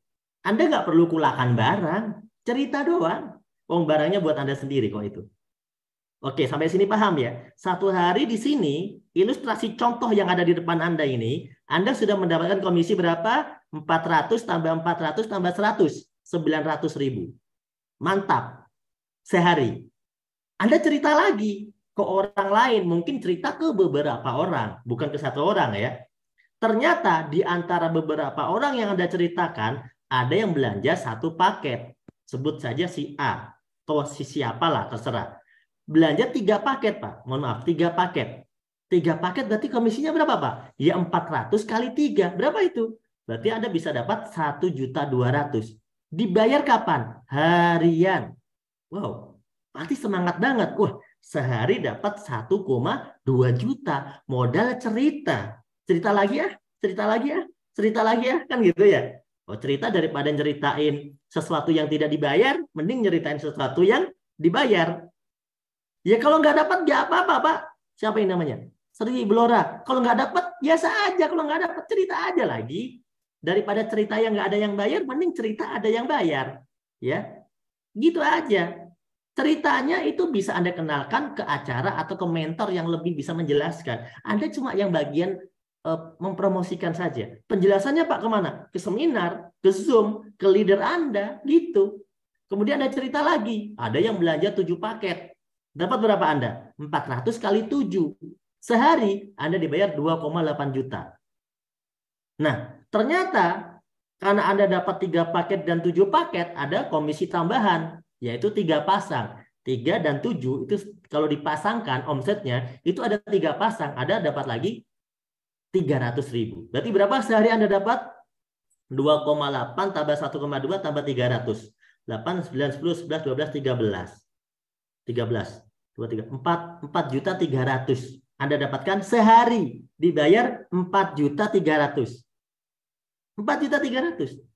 Anda nggak perlu kulakan barang, cerita doang. Wong barangnya buat Anda sendiri kok itu. Oke, sampai sini paham ya? Satu hari di sini, ilustrasi contoh yang ada di depan Anda ini, Anda sudah mendapatkan komisi berapa? 400 tambah 400 tambah 100. 900.000. Mantap. Sehari. Anda cerita lagi ke orang lain. Mungkin cerita ke beberapa orang. Bukan ke satu orang ya. Ternyata di antara beberapa orang yang Anda ceritakan, ada yang belanja satu paket. Sebut saja si A. Atau si siapalah, terserah. Belanja 3 paket, Pak. Mohon maaf, 3 paket. 3 paket berarti komisinya berapa, Pak? Ya 400 kali 3. Berapa itu? Berarti Anda bisa dapat 1.200.000. Dibayar kapan? Harian. Wow, pasti semangat banget. Wah, sehari dapat 1,2 juta. Modal cerita. Cerita lagi ya, cerita lagi ya, cerita lagi ya, kan gitu ya. Oh, cerita daripada nyeritain sesuatu yang tidak dibayar, mending nyeritain sesuatu yang dibayar. Ya kalau nggak dapat nggak apa-apa, Pak. Siapa yang namanya? Sri Blora. Kalau nggak dapat, biasa aja. Kalau nggak dapat, cerita aja lagi. Daripada cerita yang nggak ada yang bayar, mending cerita ada yang bayar. Ya, gitu aja. Ceritanya itu bisa Anda kenalkan ke acara atau ke mentor yang lebih bisa menjelaskan. Anda cuma yang bagian mempromosikan saja. Penjelasannya Pak kemana? Ke seminar, ke Zoom, ke leader Anda, gitu. Kemudian ada cerita lagi. Ada yang belanja 7 paket. Dapat berapa Anda? 400 kali 7. Sehari Anda dibayar 2,8 juta. Nah, ternyata karena Anda dapat 3 paket dan 7 paket, ada komisi tambahan, yaitu 3 pasang. 3 dan 7 itu kalau dipasangkan omsetnya, itu ada 3 pasang, Anda dapat lagi 300.000. Berarti berapa sehari Anda dapat? 2,8 tambah 1,2 tambah 300. 8, 9, 10, 11, 12, 13. 13, 2, 3, 4.300.000. Anda dapatkan sehari. Dibayar 4.300.000. 4.300.000.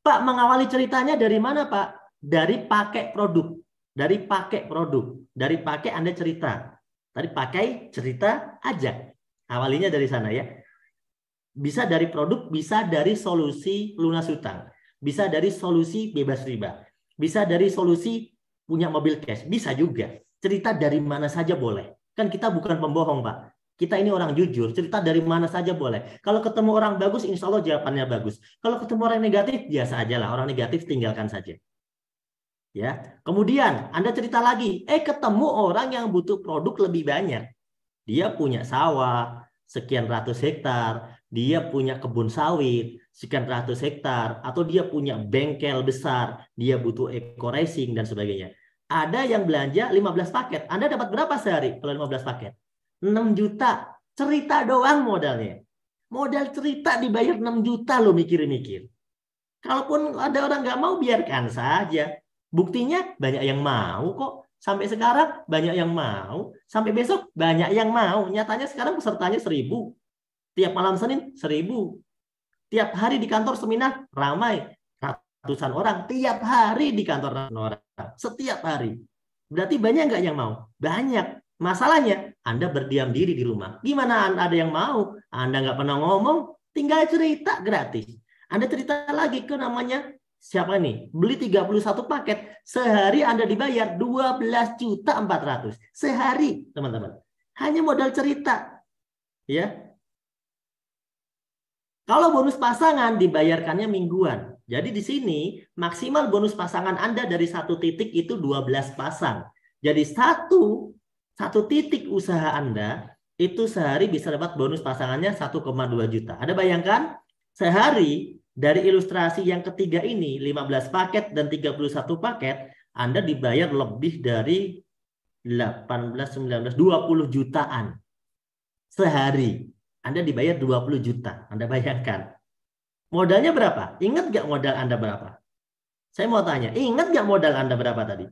Pak, mengawali ceritanya dari mana, Pak? Dari pakai produk. Dari pakai produk. Dari pakai Anda cerita. Tadi pakai cerita aja. Awalinya dari sana ya. Bisa dari produk, bisa dari solusi lunas hutang. Bisa dari solusi bebas riba. Bisa dari solusi punya mobil cash. Bisa juga. Cerita dari mana saja boleh. Kan kita bukan pembohong, Pak. Kita ini orang jujur, cerita dari mana saja boleh. Kalau ketemu orang bagus, insya Allah jawabannya bagus. Kalau ketemu orang negatif, biasa aja lah. Orang negatif tinggalkan saja. Ya. Kemudian Anda cerita lagi, ketemu orang yang butuh produk lebih banyak. Dia punya sawah sekian ratus hektar, dia punya kebun sawit sekian ratus hektar, atau dia punya bengkel besar, dia butuh eco racing dan sebagainya. Ada yang belanja 15 paket. Anda dapat berapa sehari kalau 15 paket? 6 juta. Cerita doang modalnya. Modal cerita dibayar 6 juta loh, mikir-mikir. Kalaupun ada orang nggak mau, biarkan saja. Buktinya banyak yang mau kok. Sampai sekarang banyak yang mau. Sampai besok banyak yang mau. Nyatanya sekarang pesertanya 1.000. Tiap malam Senin 1.000. Tiap hari di kantor seminar ramai. Ratusan orang. Tiap hari di kantor orang. Setiap hari. Berarti banyak nggak yang mau? Banyak. Masalahnya Anda berdiam diri di rumah. Gimana ada yang mau? Anda nggak pernah ngomong. Tinggal cerita gratis. Anda cerita lagi ke namanya siapa nih? Beli 31 paket. Sehari Anda dibayar 12.400.000. Sehari, teman-teman. Hanya modal cerita. Ya. Kalau bonus pasangan dibayarkannya mingguan. Jadi di sini maksimal bonus pasangan Anda dari satu titik itu 12 pasang. Jadi satu titik usaha Anda itu sehari bisa dapat bonus pasangannya 1,2 juta. Ada bayangkan? Sehari dari ilustrasi yang ketiga ini 15 paket dan 31 paket Anda dibayar lebih dari 18, 19, 20 jutaan sehari. Anda dibayar 20 juta. Anda bayangkan. Modalnya berapa? Ingat nggak modal Anda berapa? Saya mau tanya, ingat nggak modal Anda berapa tadi?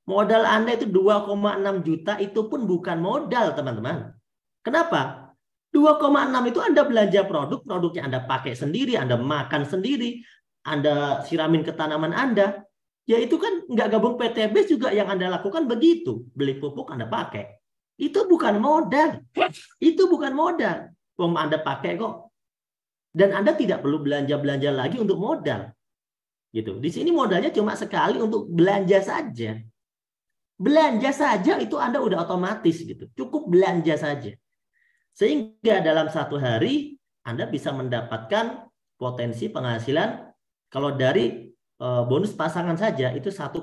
Modal Anda itu 2,6 juta, itu pun bukan modal, teman-teman. Kenapa? 2,6 itu Anda belanja produk, produknya Anda pakai sendiri, Anda makan sendiri, Anda siramin ke tanaman Anda. Ya itu kan nggak gabung PTB juga yang Anda lakukan begitu. Beli pupuk Anda pakai. Itu bukan modal. Itu bukan modal. Anda pakai kok. Dan Anda tidak perlu belanja-belanja lagi untuk modal. Gitu. Di sini modalnya cuma sekali untuk belanja saja. Belanja saja itu Anda udah otomatis gitu. Cukup belanja saja. Sehingga dalam satu hari Anda bisa mendapatkan potensi penghasilan kalau dari bonus pasangan saja itu 1,2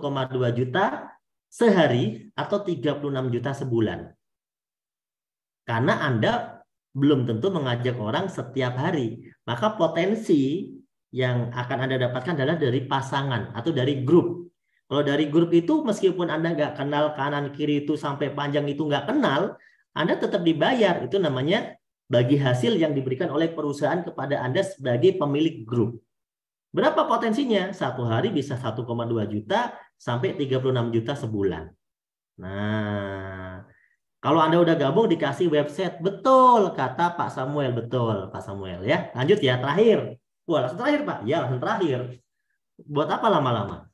juta sehari atau 36 juta sebulan. Karena Anda belum tentu mengajak orang setiap hari. Maka potensi yang akan Anda dapatkan adalah dari pasangan atau dari grup. Kalau dari grup itu meskipun Anda nggak kenal kanan kiri itu sampai panjang itu nggak kenal, Anda tetap dibayar. Itu namanya bagi hasil yang diberikan oleh perusahaan kepada Anda sebagai pemilik grup. Berapa potensinya? Satu hari bisa 1,2 juta sampai 36 juta sebulan. Nah, Kalau Anda udah gabung dikasih website. Betul kata Pak Samuel, betul Pak Samuel ya. Lanjut ya, terakhir. Wah, langsung terakhir Pak. Ya, langsung terakhir. Buat apa lama-lama?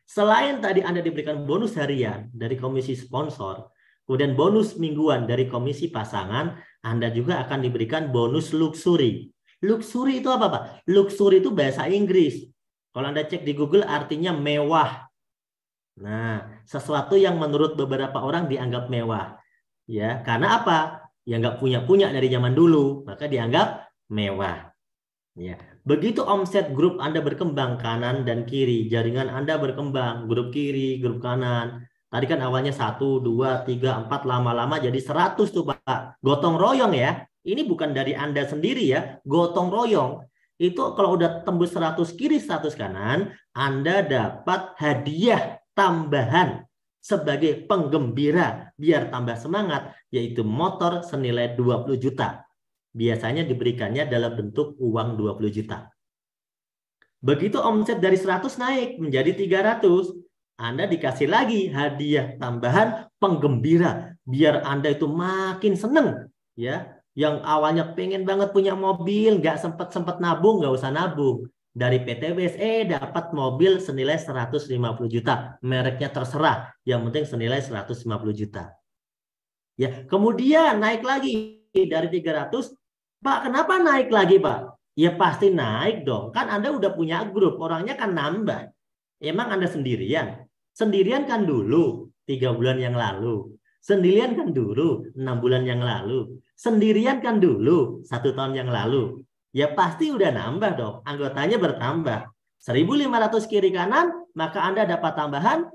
Selain tadi Anda diberikan bonus harian dari komisi sponsor, kemudian bonus mingguan dari komisi pasangan, Anda juga akan diberikan bonus luxury. Luxury itu apa Pak? Luxury itu bahasa Inggris. Kalau Anda cek di Google artinya mewah. Nah, sesuatu yang menurut beberapa orang dianggap mewah. Ya, karena apa? Ya nggak punya-punya dari zaman dulu, maka dianggap mewah. Ya, begitu omset grup Anda berkembang kanan dan kiri, jaringan Anda berkembang, grup kiri, grup kanan. Tadi kan awalnya 1, 2, 3, 4, lama-lama jadi 100 tuh Pak. Gotong royong ya. Ini bukan dari Anda sendiri ya, gotong royong. Itu kalau udah tembus 100 kiri, 100 kanan, Anda dapat hadiah tambahan sebagai penggembira biar tambah semangat, yaitu motor senilai 20 juta. Biasanya diberikannya dalam bentuk uang 20 juta. Begitu omset dari 100 naik menjadi 300, Anda dikasih lagi hadiah tambahan penggembira biar Anda itu makin seneng ya. Yang awalnya pengen banget punya mobil, nggak sempat nabung, nggak usah nabung. Dari PTBS dapat mobil senilai 150 juta. Mereknya terserah, yang penting senilai 150 juta. Ya, kemudian naik lagi dari 300. Pak, kenapa naik lagi, Pak? Ya pasti naik dong. Kan Anda udah punya grup, orangnya kan nambah. Emang Anda sendirian? Sendirian kan dulu, 3 bulan yang lalu. Sendirian kan dulu, 6 bulan yang lalu. Sendirian kan dulu, 1 tahun yang lalu. Ya pasti udah nambah dong. Anggotanya bertambah. 1.500 kiri kanan, maka Anda dapat tambahan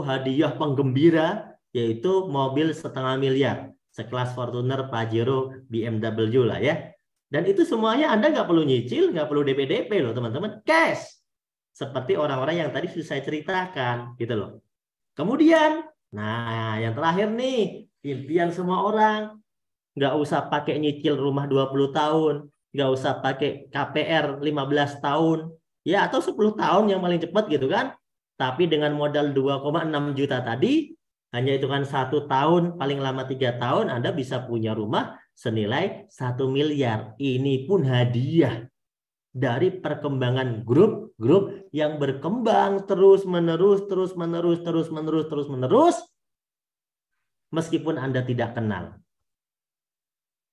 hadiah penggembira, yaitu mobil 0,5 miliar. Sekelas Fortuner, Pajero, BMW lah ya. Dan itu semuanya Anda nggak perlu nyicil, nggak perlu DP-DP loh teman-teman. Cash. Seperti orang-orang yang tadi sudah saya ceritakan gitu loh. Kemudian, nah yang terakhir nih, impian semua orang. Nggak usah pakai nyicil rumah 20 tahun. Nggak usah pakai KPR 15 tahun. Ya atau 10 tahun yang paling cepat gitu kan. Tapi dengan modal 2,6 juta tadi, hanya hitungan 1 tahun, paling lama 3 tahun, Anda bisa punya rumah senilai 1 miliar. Ini pun hadiah dari perkembangan grup-grup yang berkembang terus-menerus, meskipun Anda tidak kenal.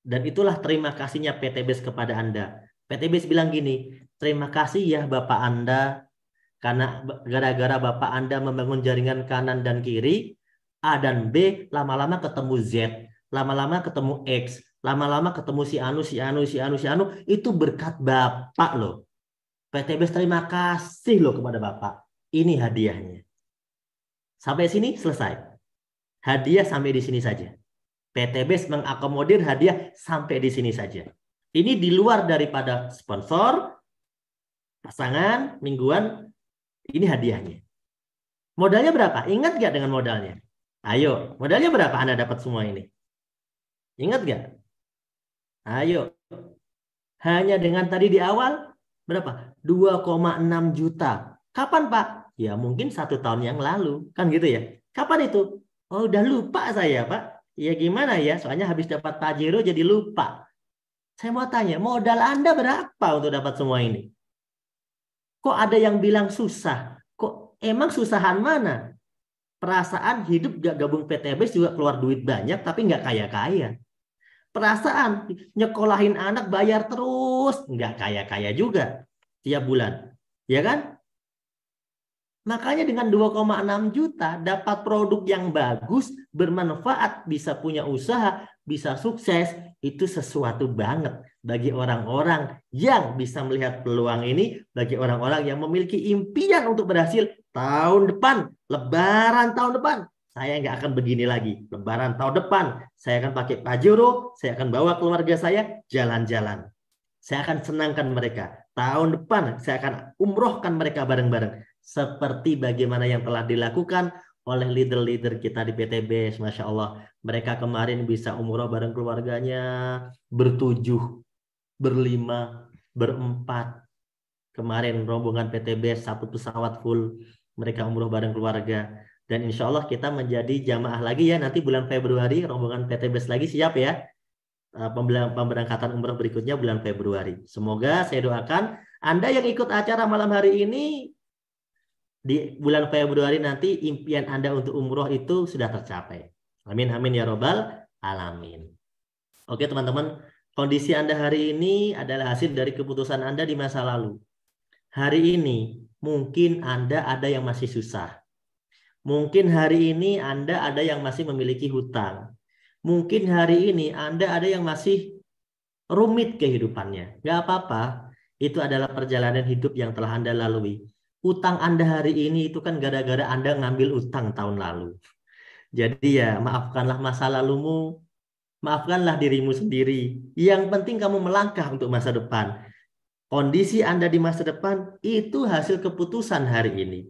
Dan itulah terima kasihnya PTBS kepada Anda. PTBS bilang gini, terima kasih ya Bapak Anda, karena gara-gara Bapak Anda membangun jaringan kanan dan kiri, A dan B lama-lama ketemu Z, lama-lama ketemu X, lama-lama ketemu si Anu, itu berkat Bapak loh. PTBS terima kasih loh kepada Bapak. Ini hadiahnya. Sampai sini selesai. Hadiah sampai di sini saja. PTBS mengakomodir hadiah sampai di sini saja. Ini di luar daripada sponsor, pasangan, mingguan, ini hadiahnya. Modalnya berapa? Ingat gak dengan modalnya? Ayo, modalnya berapa Anda dapat semua ini? Ingat gak? Ayo. Hanya dengan tadi di awal, berapa? 2,6 juta. Kapan Pak? Ya mungkin 1 tahun yang lalu. Kan gitu ya. Kapan itu? Oh udah lupa saya Pak. Ya gimana ya? Soalnya habis dapat Pajero jadi lupa. Saya mau tanya, modal Anda berapa untuk dapat semua ini? Kok ada yang bilang susah? Kok emang susahan mana? Perasaan hidup gak gabung PTBS juga keluar duit banyak tapi nggak kaya-kaya. Perasaan nyekolahin anak bayar terus, nggak kaya-kaya juga tiap bulan. Ya kan? Makanya dengan 2,6 juta dapat produk yang bagus, bermanfaat, bisa punya usaha, bisa sukses, itu sesuatu banget bagi orang-orang yang bisa melihat peluang ini, bagi orang-orang yang memiliki impian untuk berhasil tahun depan, Lebaran tahun depan. Saya nggak akan begini lagi. Lebaran tahun depan, saya akan pakai Pajero, saya akan bawa keluarga saya jalan-jalan. Saya akan senangkan mereka. Tahun depan saya akan umrohkan mereka bareng-bareng. Seperti bagaimana yang telah dilakukan oleh leader-leader kita di PTBS. Masya Allah. Mereka kemarin bisa umroh bareng keluarganya. Bertujuh, berlima, berempat. Kemarin rombongan PTBS 1 pesawat full. Mereka umroh bareng keluarga. Dan insya Allah kita menjadi jamaah lagi ya. Nanti bulan Februari rombongan PTBS lagi siap ya. Pemberangkatan umroh berikutnya bulan Februari. Semoga saya doakan Anda yang ikut acara malam hari ini di bulan Februari nanti impian Anda untuk umroh itu sudah tercapai. Amin amin ya robbal alamin. Oke teman-teman, kondisi Anda hari ini adalah hasil dari keputusan Anda di masa lalu. Hari ini mungkin Anda ada yang masih susah. Mungkin hari ini Anda ada yang masih memiliki hutang. Mungkin hari ini Anda ada yang masih rumit kehidupannya. Gak apa-apa. Itu adalah perjalanan hidup yang telah Anda lalui. Utang Anda hari ini itu kan gara-gara Anda ngambil utang tahun lalu. Jadi ya maafkanlah masa lalumu. Maafkanlah dirimu sendiri. Yang penting kamu melangkah untuk masa depan. Kondisi Anda di masa depan itu hasil keputusan hari ini.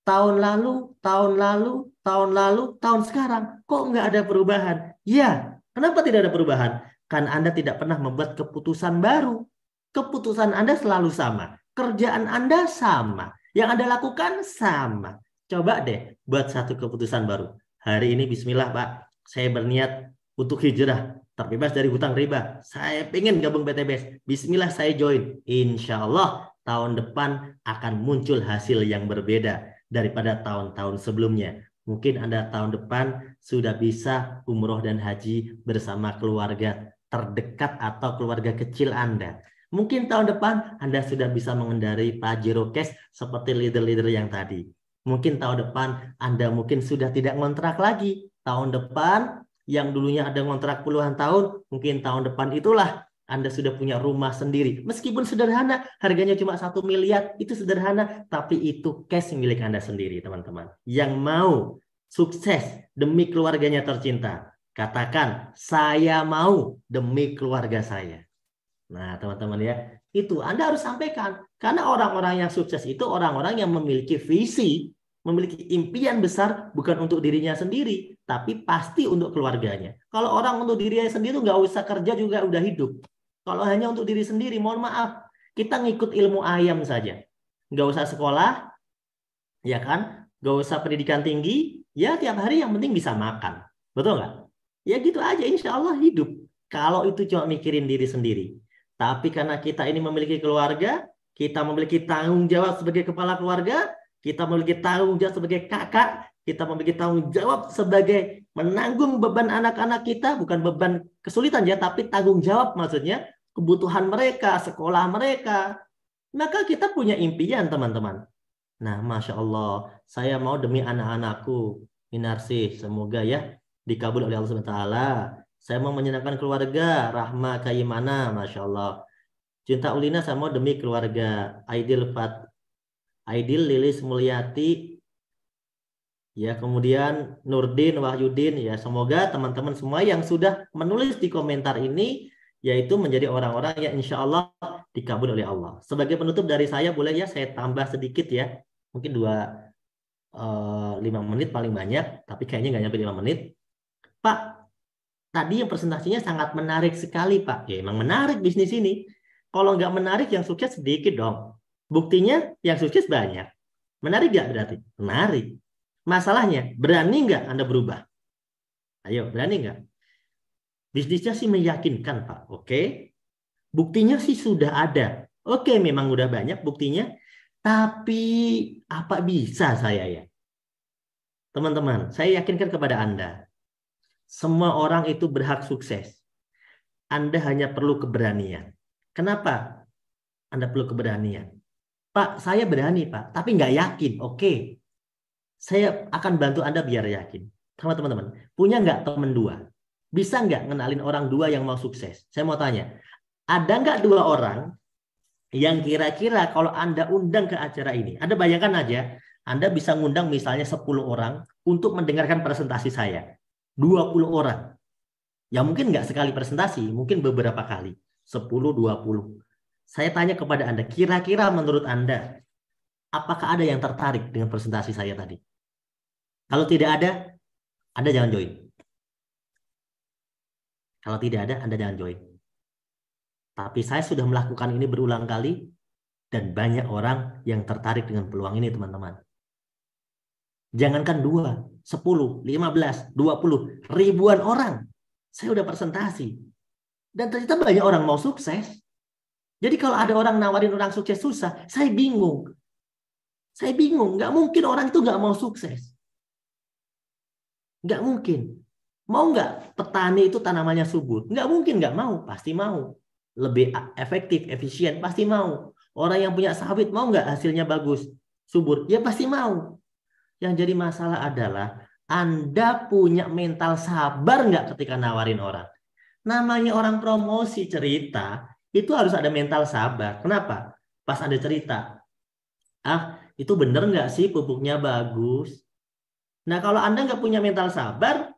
Tahun lalu, tahun lalu, tahun lalu, tahun sekarang. Kok nggak ada perubahan? Ya, kenapa tidak ada perubahan? Karena Anda tidak pernah membuat keputusan baru. Keputusan Anda selalu sama. Kerjaan Anda sama. Yang Anda lakukan sama. Coba deh buat satu keputusan baru. Hari ini bismillah Pak, saya berniat untuk hijrah. Terbebas dari hutang riba. Saya pengen gabung PTBS. Bismillah saya join. Insya Allah tahun depan akan muncul hasil yang berbeda daripada tahun-tahun sebelumnya. Mungkin Anda tahun depan sudah bisa umroh dan haji bersama keluarga terdekat atau keluarga kecil Anda. Mungkin tahun depan Anda sudah bisa mengendarai Pajero Cash seperti leader-leader yang tadi. Mungkin tahun depan Anda mungkin sudah tidak ngontrak lagi. Tahun depan yang dulunya ada ngontrak puluhan tahun, mungkin tahun depan itulah Anda sudah punya rumah sendiri. Meskipun sederhana, harganya cuma 1 miliar, itu sederhana, tapi itu cash milik Anda sendiri, teman-teman. Yang mau sukses demi keluarganya tercinta, katakan, saya mau demi keluarga saya. Nah, teman-teman ya, itu Anda harus sampaikan. Karena orang-orang yang sukses itu orang-orang yang memiliki visi, memiliki impian besar, bukan untuk dirinya sendiri, tapi pasti untuk keluarganya. Kalau orang untuk dirinya sendiri nggak usah kerja juga udah hidup. Kalau hanya untuk diri sendiri, mohon maaf, kita ngikut ilmu ayam saja. Nggak usah sekolah, ya kan? Nggak usah pendidikan tinggi, ya tiap hari yang penting bisa makan. Betul nggak? Ya gitu aja, insya Allah hidup. Kalau itu cuma mikirin diri sendiri. Tapi karena kita ini memiliki keluarga, kita memiliki tanggung jawab sebagai kepala keluarga, kita memiliki tanggung jawab sebagai kakak, kita memiliki tanggung jawab sebagai menanggung beban anak-anak kita, bukan beban kesulitan ya, tapi tanggung jawab maksudnya kebutuhan mereka, sekolah mereka. Maka kita punya impian teman-teman. Nah, Masya Allah, saya mau demi anak-anakku, Minarsih, semoga ya dikabul oleh Allah SWT. Saya mau menyenangkan keluarga, Rahma Kaimana, Masya Allah. Cinta Ulina saya mau demi keluarga, Aidil Lilis Mulyati, ya kemudian Nurdin Wahyudin, ya semoga teman-teman semua yang sudah menulis di komentar ini yaitu menjadi orang-orang yang insya Allah dikabul oleh Allah. Sebagai penutup dari saya boleh ya saya tambah sedikit ya, mungkin 5 menit paling banyak, tapi kayaknya nggak nyampe 5 menit. Pak, tadi yang presentasinya sangat menarik sekali Pak. Ya emang menarik bisnis ini. Kalau nggak menarik yang sukses sedikit dong. Buktinya yang sukses banyak. Menarik nggak berarti? Menarik. Masalahnya, berani nggak Anda berubah? Ayo, berani nggak? Bisnisnya sih meyakinkan, Pak. Oke. Buktinya sih sudah ada. Oke, memang udah banyak buktinya. Tapi apa bisa saya ya? Teman-teman, saya yakinkan kepada Anda. Semua orang itu berhak sukses. Anda hanya perlu keberanian. Kenapa Anda perlu keberanian? Pak, saya berani, Pak. Tapi nggak yakin. Oke. Saya akan bantu Anda biar yakin. Sama teman-teman, punya nggak teman dua? Bisa nggak ngenalin orang dua yang mau sukses? Saya mau tanya, ada nggak 2 orang yang kira-kira kalau Anda undang ke acara ini, Anda bayangkan aja, Anda bisa ngundang misalnya 10 orang untuk mendengarkan presentasi saya. 20 orang. Ya mungkin nggak sekali presentasi, mungkin beberapa kali. 10, 20. Saya tanya kepada Anda, kira-kira menurut Anda, apakah ada yang tertarik dengan presentasi saya tadi? Kalau tidak ada, Anda jangan join. Kalau tidak ada, Anda jangan join. Tapi saya sudah melakukan ini berulang kali dan banyak orang yang tertarik dengan peluang ini, teman-teman. Jangankan 2, 10, 15, 20, ribuan orang. Saya udah presentasi. Dan ternyata banyak orang mau sukses. Jadi kalau ada orang nawarin orang sukses susah, saya bingung. Saya bingung. Nggak mungkin orang itu nggak mau sukses. Nggak mungkin. Mau nggak petani itu tanamannya subur? Nggak mungkin nggak mau. Pasti mau. Lebih efektif, efisien, pasti mau. Orang yang punya sawit mau nggak hasilnya bagus, subur? Ya pasti mau. Yang jadi masalah adalah Anda punya mental sabar nggak ketika nawarin orang? Namanya orang promosi cerita, itu harus ada mental sabar. Kenapa? Pas Anda cerita, itu bener nggak sih pupuknya bagus? Nah, kalau Anda nggak punya mental sabar,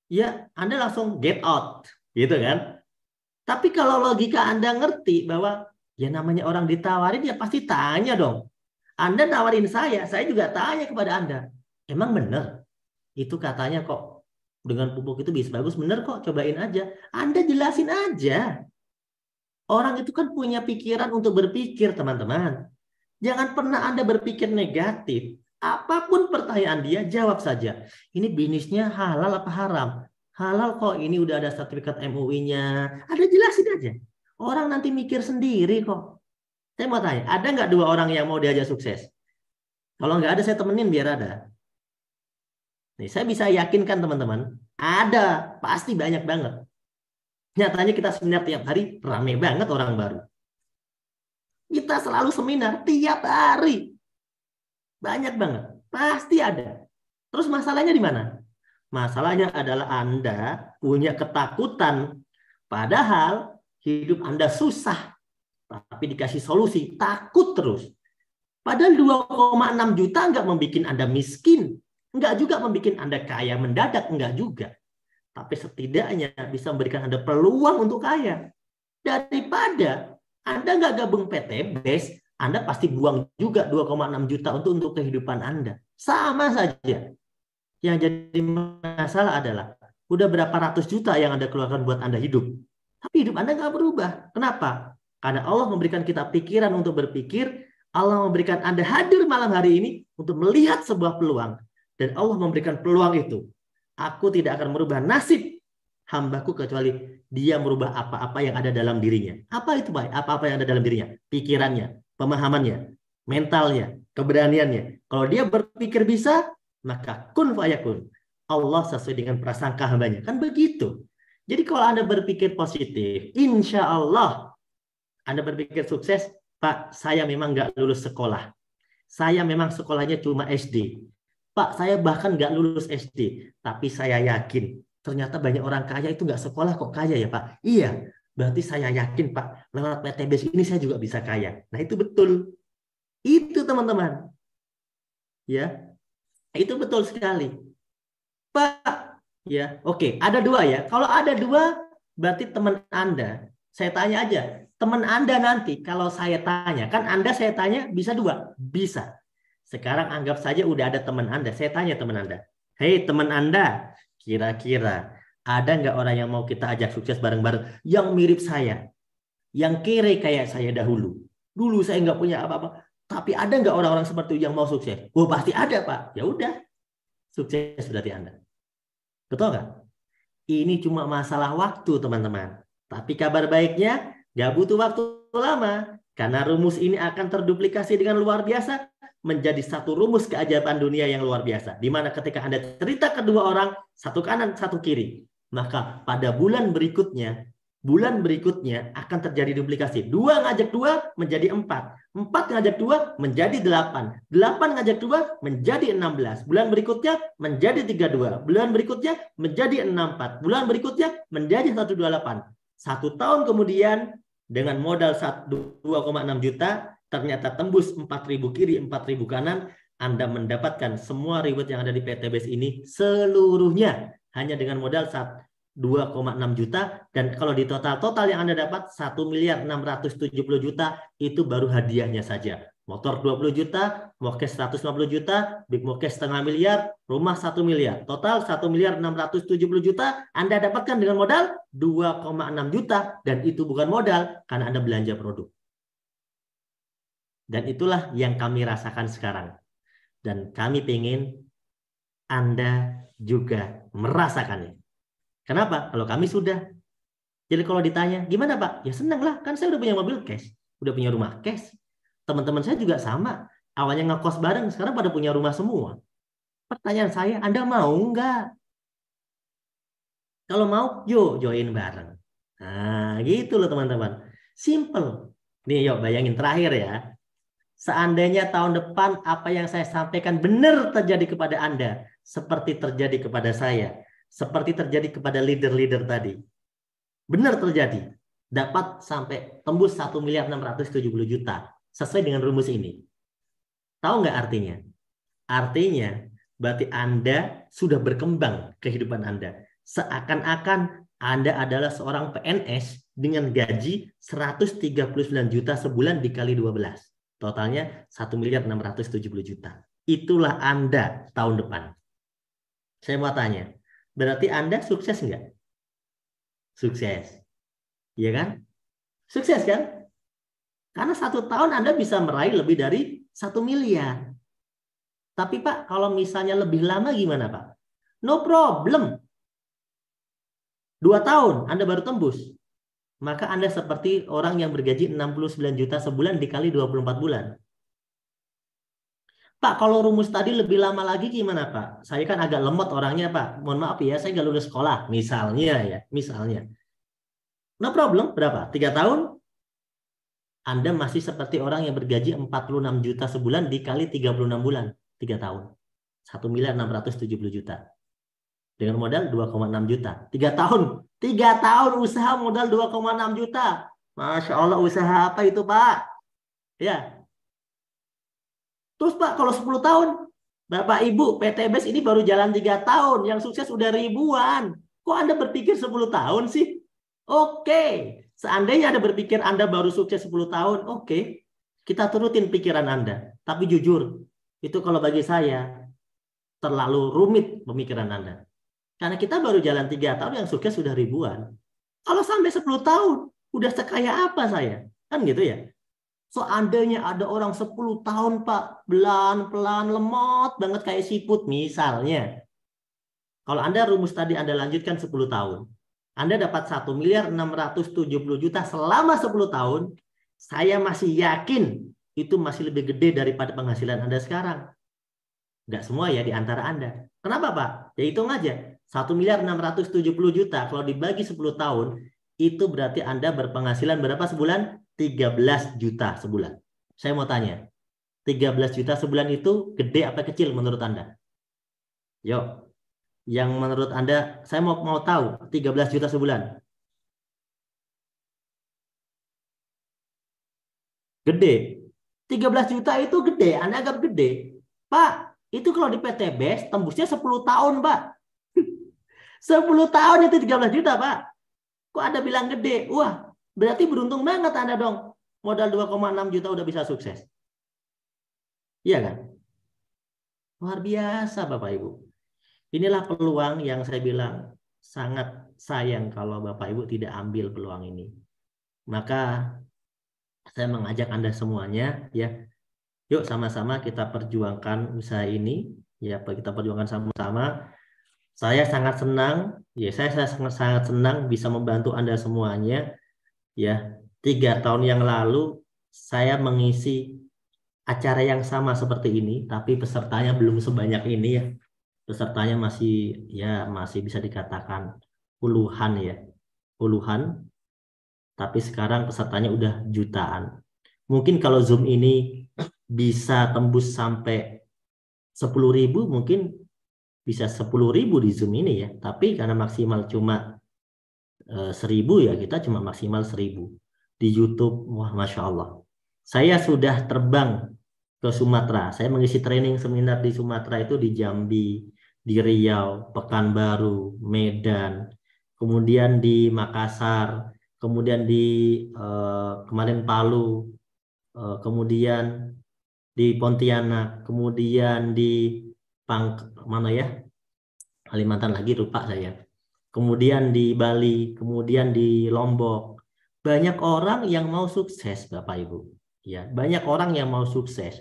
ya Anda langsung get out, gitu kan? Tapi kalau logika Anda ngerti bahwa ya namanya orang ditawarin ya pasti tanya dong. Anda nawarin saya juga tanya kepada Anda. Emang bener? Itu katanya kok dengan pupuk itu bisa bagus. Bener kok, cobain aja. Anda jelasin aja. Orang itu kan punya pikiran untuk berpikir, teman-teman. Jangan pernah Anda berpikir negatif. Apapun pertanyaan dia, jawab saja. Ini bisnisnya halal apa haram? Halal kok, ini udah ada sertifikat MUI-nya. Ada jelasin aja. Orang nanti mikir sendiri kok. Saya mau tanya, ada nggak 2 orang yang mau diajak sukses? Kalau nggak ada, saya temenin biar ada. Nih, saya bisa yakinkan teman-teman, ada, pasti banyak banget. Nyatanya kita seminar tiap hari, rame banget orang baru. Kita selalu seminar tiap hari. Banyak banget, pasti ada. Terus masalahnya di mana? Masalahnya adalah Anda punya ketakutan. Padahal hidup Anda susah. Tapi dikasih solusi, takut terus. Padahal 2,6 juta nggak membuat Anda miskin. Nggak juga membuat Anda kaya mendadak, nggak juga. Tapi setidaknya bisa memberikan Anda peluang untuk kaya. Daripada Anda nggak gabung PTBes, Anda pasti buang juga 2,6 juta untuk kehidupan Anda. Sama saja. Yang jadi masalah adalah udah berapa ratus juta yang Anda keluarkan buat Anda hidup. Tapi hidup Anda nggak berubah. Kenapa? Karena Allah memberikan kita pikiran untuk berpikir. Allah memberikan Anda hadir malam hari ini untuk melihat sebuah peluang. Dan Allah memberikan peluang itu. Aku tidak akan merubah nasib hambaku kecuali dia merubah apa-apa yang ada dalam dirinya. Apa itu, Pak? Apa-apa yang ada dalam dirinya? Pikirannya, pemahamannya, mentalnya, keberaniannya. Kalau dia berpikir bisa, maka kun fayakun. Allah sesuai dengan prasangka hambanya. Kan begitu. Jadi kalau Anda berpikir positif, insya Allah Anda berpikir sukses, Pak, saya memang nggak lulus sekolah. Saya memang sekolahnya cuma SD. Pak, saya bahkan nggak lulus SD. Tapi saya yakin, ternyata banyak orang kaya itu nggak sekolah kok kaya ya Pak. Iya, berarti saya yakin Pak, lewat PTBes ini saya juga bisa kaya. Nah itu betul. Itu teman-teman. Ya, itu betul sekali. Pak, ya oke, ada 2 ya. Kalau ada 2, berarti teman Anda. Saya tanya aja, teman Anda nanti kalau saya tanya, kan Anda saya tanya bisa 2? Bisa. Sekarang anggap saja udah ada teman Anda. Saya tanya teman Anda. Hei teman Anda, kira-kira ada nggak orang yang mau kita ajak sukses bareng-bareng yang mirip saya? Yang kere kayak saya dahulu. Dulu saya nggak punya apa-apa. Tapi ada nggak orang-orang seperti itu yang mau sukses? Oh pasti ada Pak. Ya udah, sukses berarti Anda. Betul nggak? Ini cuma masalah waktu teman-teman. Tapi kabar baiknya nggak butuh waktu lama. Karena rumus ini akan terduplikasi dengan luar biasa menjadi satu rumus keajaiban dunia yang luar biasa. Di mana ketika Anda cerita ke 2 orang, satu kanan, satu kiri. Maka pada bulan berikutnya akan terjadi duplikasi. 2 ngajak 2 menjadi 4. 4 ngajak 2 menjadi 8. 8 ngajak 2 menjadi 16. Bulan berikutnya menjadi 32. Bulan berikutnya menjadi 64. Bulan berikutnya menjadi 128. 1 tahun kemudian dengan modal 2,6 juta ternyata tembus 4.000 kiri, 4.000 kanan, Anda mendapatkan semua reward yang ada di PTBes ini seluruhnya hanya dengan modal 2,6 juta, dan kalau di total yang Anda dapat 1.670.000.000 itu baru hadiahnya saja. Motor 20 juta, mortgage 150 juta, big mortgage setengah miliar, rumah 1 miliar. Total 1.670.000.000 Anda dapatkan dengan modal 2,6 juta, dan itu bukan modal karena Anda belanja produk. Dan itulah yang kami rasakan sekarang. Dan kami pengen Anda juga merasakannya. Kenapa? Kalau kami sudah. Jadi kalau ditanya, gimana Pak? Ya senang lah, kan saya udah punya mobil cash, udah punya rumah cash. Teman-teman saya juga sama. Awalnya ngekos bareng, sekarang pada punya rumah semua. Pertanyaan saya, Anda mau nggak? Kalau mau, yuk join bareng. Nah, gitu loh teman-teman. Simple. Nih, yuk bayangin terakhir ya. Seandainya tahun depan apa yang saya sampaikan benar terjadi kepada Anda, seperti terjadi kepada saya, seperti terjadi kepada leader-leader tadi. Benar terjadi. Dapat sampai tembus 1.670.000.000 sesuai dengan rumus ini. Tahu nggak artinya? Artinya berarti Anda sudah berkembang kehidupan Anda. Seakan-akan Anda adalah seorang PNS dengan gaji 139 juta sebulan dikali 12. Totalnya 1.670.000.000. Itulah Anda tahun depan. Saya mau tanya, berarti Anda sukses nggak? Sukses. Iya kan? Sukses kan? Karena 1 tahun Anda bisa meraih lebih dari 1 miliar. Tapi Pak, kalau misalnya lebih lama gimana Pak? No problem. 2 tahun Anda baru tembus. Maka Anda seperti orang yang bergaji 69 juta sebulan dikali 24 bulan. Pak, kalau rumus tadi lebih lama lagi gimana Pak? Saya kan agak lemot orangnya Pak. Mohon maaf ya, saya nggak lulus sekolah. Misalnya ya, misalnya. No problem, berapa? 3 tahun? Anda masih seperti orang yang bergaji 46 juta sebulan dikali 36 bulan. 3 tahun. 1.670.000.000. Dengan modal 2,6 juta. 3 tahun. 3 tahun usaha modal 2,6 juta. Masya Allah, usaha apa itu Pak? Ya. Terus Pak, kalau 10 tahun, Bapak Ibu, PTBS ini baru jalan 3 tahun. Yang sukses udah ribuan. Kok Anda berpikir 10 tahun sih? Oke. Seandainya Anda berpikir Anda baru sukses 10 tahun, oke. Kita turutin pikiran Anda. Tapi jujur, itu kalau bagi saya, terlalu rumit pemikiran Anda. Karena kita baru jalan 3 tahun, yang sukses sudah ribuan. Kalau sampai 10 tahun, udah sekaya apa saya? Kan gitu ya. Seandainya ada orang 10 tahun, Pak, pelan-pelan lemot banget kayak siput misalnya. Kalau Anda rumus tadi Anda lanjutkan 10 tahun. Anda dapat 1.670.000.000 selama 10 tahun. Saya masih yakin itu masih lebih gede daripada penghasilan Anda sekarang. Nggak semua ya di antara Anda. Kenapa Pak? Ya hitung aja. 1.670.000.000 kalau dibagi 10 tahun, itu berarti Anda berpenghasilan berapa sebulan? 13 juta sebulan. Saya mau tanya, 13 juta sebulan itu gede apa kecil menurut Anda? Yuk, yang menurut Anda, saya mau tahu, 13 juta sebulan. Gede. 13 juta itu gede, Anda anggap gede. Pak, itu kalau di PTBS tembusnya 10 tahun, Pak. 10 tahun itu 13 juta, Pak. Kok Anda bilang gede? Wah, berarti beruntung banget Anda dong. Modal 2,6 juta udah bisa sukses. Iya kan? Luar biasa Bapak Ibu. Inilah peluang yang saya bilang sangat sayang kalau Bapak Ibu tidak ambil peluang ini. Maka saya mengajak Anda semuanya ya, yuk sama-sama kita perjuangkan usaha ini ya, kita perjuangkan sama-sama. Saya sangat senang ya, saya sangat senang bisa membantu Anda semuanya ya. 3 tahun yang lalu saya mengisi acara yang sama seperti ini, tapi pesertanya belum sebanyak ini ya. Pesertanya masih bisa dikatakan puluhan ya, puluhan. Tapi sekarang pesertanya udah jutaan. Mungkin kalau Zoom ini bisa tembus sampai 10.000, mungkin bisa 10.000 di Zoom ini ya. Tapi karena maksimal cuma 1.000 ya, kita cuma maksimal 1.000. Di YouTube, wah Masya Allah. Saya sudah terbang ke Sumatera. Saya mengisi training seminar di Sumatera itu di Jambi, di Riau, Pekanbaru, Medan, kemudian di Makassar, kemudian di kemarin Palu, kemudian di Pontianak, kemudian di mana ya? Kalimantan lagi lupa saya. Kemudian di Bali, kemudian di Lombok. Banyak orang yang mau sukses, Bapak Ibu. Ya, banyak orang yang mau sukses.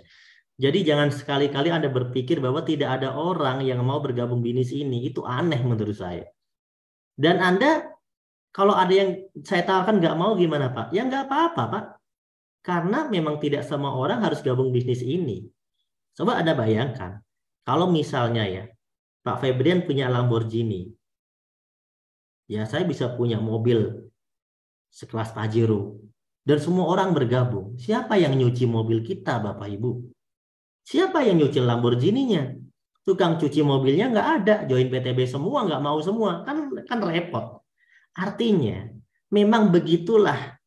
Jadi jangan sekali-kali Anda berpikir bahwa tidak ada orang yang mau bergabung bisnis ini. Itu aneh menurut saya. Dan Anda, kalau ada yang saya tawarkan nggak mau gimana Pak? Ya nggak apa-apa Pak. Karena memang tidak semua orang harus gabung bisnis ini. Coba Anda bayangkan, kalau misalnya ya, Pak Febrian punya Lamborghini, ya saya bisa punya mobil sekelas Pajero. Dan semua orang bergabung. Siapa yang nyuci mobil kita, Bapak Ibu? Siapa yang nyuci Lamborghini-nya? Tukang cuci mobilnya nggak ada. Join PTB semua, nggak mau semua. Kan repot. Artinya, memang begitulah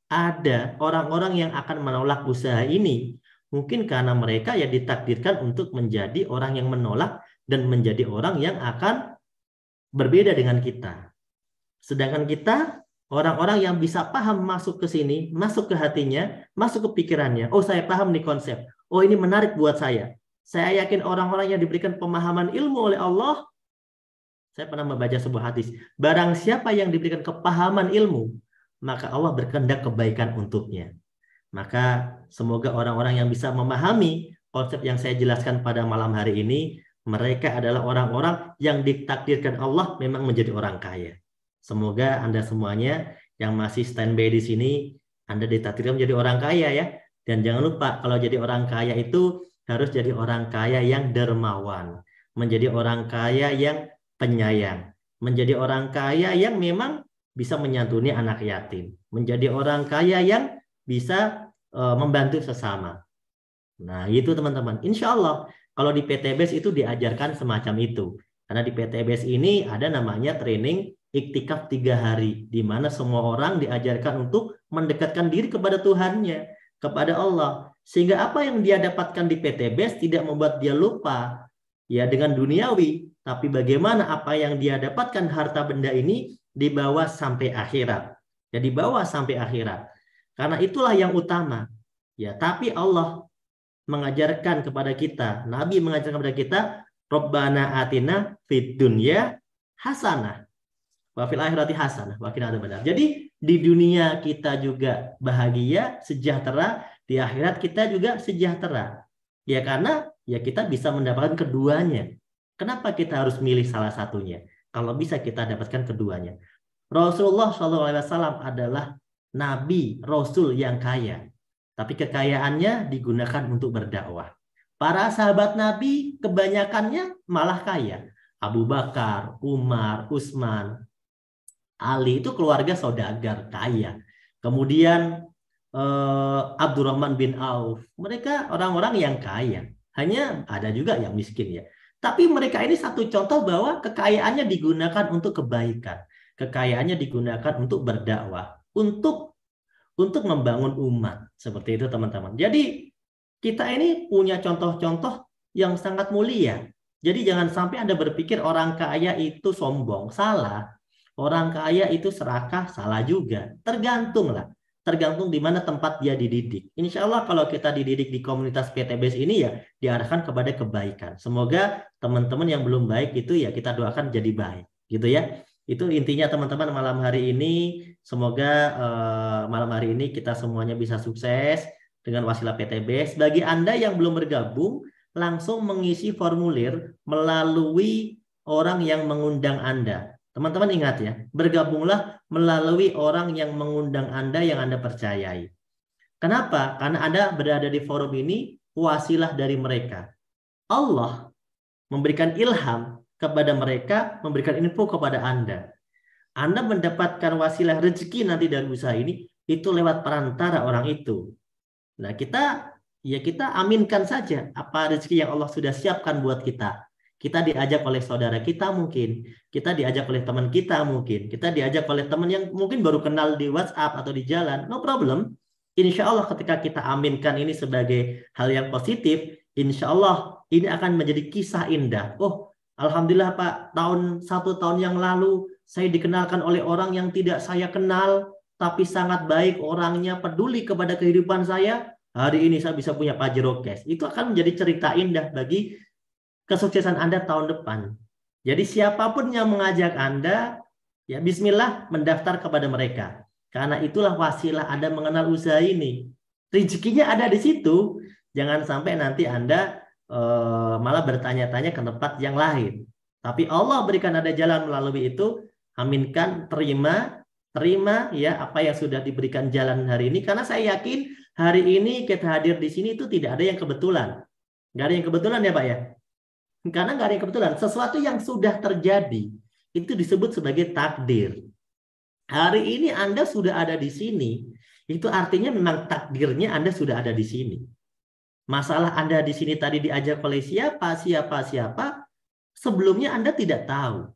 ada orang-orang yang akan menolak usaha ini. Mungkin karena mereka ya ditakdirkan untuk menjadi orang yang menolak dan menjadi orang yang akan berbeda dengan kita. Sedangkan kita orang-orang yang bisa paham masuk ke sini, masuk ke hatinya, masuk ke pikirannya. Oh, saya paham nih konsep. Oh, ini menarik buat saya. Saya yakin orang-orang yang diberikan pemahaman ilmu oleh Allah, saya pernah membaca sebuah hadis. Barang siapa yang diberikan kepahaman ilmu, maka Allah berkehendak kebaikan untuknya. Maka semoga orang-orang yang bisa memahami konsep yang saya jelaskan pada malam hari ini, mereka adalah orang-orang yang ditakdirkan Allah memang menjadi orang kaya. Semoga Anda semuanya yang masih standby di sini, Anda ditakdirkan menjadi orang kaya ya. Dan jangan lupa kalau jadi orang kaya itu harus jadi orang kaya yang dermawan, menjadi orang kaya yang penyayang, menjadi orang kaya yang memang bisa menyantuni anak yatim, menjadi orang kaya yang bisa membantu sesama. Nah, itu teman-teman. Insya Allah, kalau di PTBS itu diajarkan semacam itu. Karena di PTBS ini ada namanya training iktikaf 3 hari, di mana semua orang diajarkan untuk mendekatkan diri kepada Tuhannya, kepada Allah. Sehingga apa yang dia dapatkan di PTBS tidak membuat dia lupa ya dengan duniawi, tapi bagaimana apa yang dia dapatkan harta benda ini dibawa sampai akhirat. Ya, dibawa sampai akhirat. Karena itulah yang utama. Ya, tapi Allah mengajarkan kepada kita, Nabi mengajarkan kepada kita, Rabbana atina fid dunya hasanah wa fil akhirati hasanah wa qina adzabannar. Jadi di dunia kita juga bahagia, sejahtera, di akhirat kita juga sejahtera. Ya karena ya kita bisa mendapatkan keduanya. Kenapa kita harus milih salah satunya? Kalau bisa kita dapatkan keduanya. Rasulullah SAW adalah Nabi, Rasul yang kaya. Tapi kekayaannya digunakan untuk berdakwah. Para sahabat Nabi kebanyakannya malah kaya. Abu Bakar, Umar, Utsman, Ali itu keluarga saudagar kaya. Kemudian Abdurrahman bin Auf. Mereka orang-orang yang kaya. Hanya ada juga yang miskin ya. Tapi mereka ini satu contoh bahwa kekayaannya digunakan untuk kebaikan. Kekayaannya digunakan untuk berdakwah, untuk membangun umat. Seperti itu teman-teman. Jadi kita ini punya contoh-contoh yang sangat mulia. Jadi jangan sampai Anda berpikir orang kaya itu sombong. Salah. Orang kaya itu serakah. Salah juga. Tergantung lah. Tergantung di mana tempat dia dididik. Insya Allah kalau kita dididik di komunitas PTBS ini ya diarahkan kepada kebaikan. Semoga teman-teman yang belum baik itu ya kita doakan jadi baik. Gitu ya. Itu intinya teman-teman malam hari ini. Semoga malam hari ini kita semuanya bisa sukses dengan wasilah PTBS. Bagi Anda yang belum bergabung, langsung mengisi formulir melalui orang yang mengundang Anda. Teman-teman ingat ya, bergabunglah melalui orang yang mengundang Anda yang Anda percayai. Kenapa? Karena Anda berada di forum ini, wasilah dari mereka. Allah memberikan ilham kepada mereka, memberikan info kepada Anda. Anda mendapatkan wasilah rezeki nanti dari usaha ini, itu lewat perantara orang itu. Nah, kita aminkan saja apa rezeki yang Allah sudah siapkan buat kita. Kita diajak oleh saudara kita mungkin, kita diajak oleh teman kita mungkin, kita diajak oleh teman yang mungkin baru kenal di WhatsApp atau di jalan, no problem. Insya Allah ketika kita aminkan ini sebagai hal yang positif, insya Allah ini akan menjadi kisah indah. Oh, alhamdulillah Pak, 1 tahun yang lalu saya dikenalkan oleh orang yang tidak saya kenal, tapi sangat baik orangnya, peduli kepada kehidupan saya. Hari ini saya bisa punya Pajero Cash. Itu akan menjadi cerita indah bagi kesuksesan Anda tahun depan. Jadi siapapun yang mengajak Anda, ya bismillah mendaftar kepada mereka. Karena itulah wasilah Anda mengenal usaha ini. Rezekinya ada di situ. Jangan sampai nanti Anda malah bertanya-tanya ke tempat yang lain. Tapi Allah berikan ada jalan melalui itu, aminkan, terima ya apa yang sudah diberikan jalan hari ini. Karena saya yakin hari ini kita hadir di sini itu tidak ada yang kebetulan. Nggak ada yang kebetulan ya Pak ya. Karena nggak ada yang kebetulan. Sesuatu yang sudah terjadi itu disebut sebagai takdir. Hari ini Anda sudah ada di sini, itu artinya memang takdirnya Anda sudah ada di sini. Masalah Anda di sini tadi diajak oleh siapa, sebelumnya Anda tidak tahu.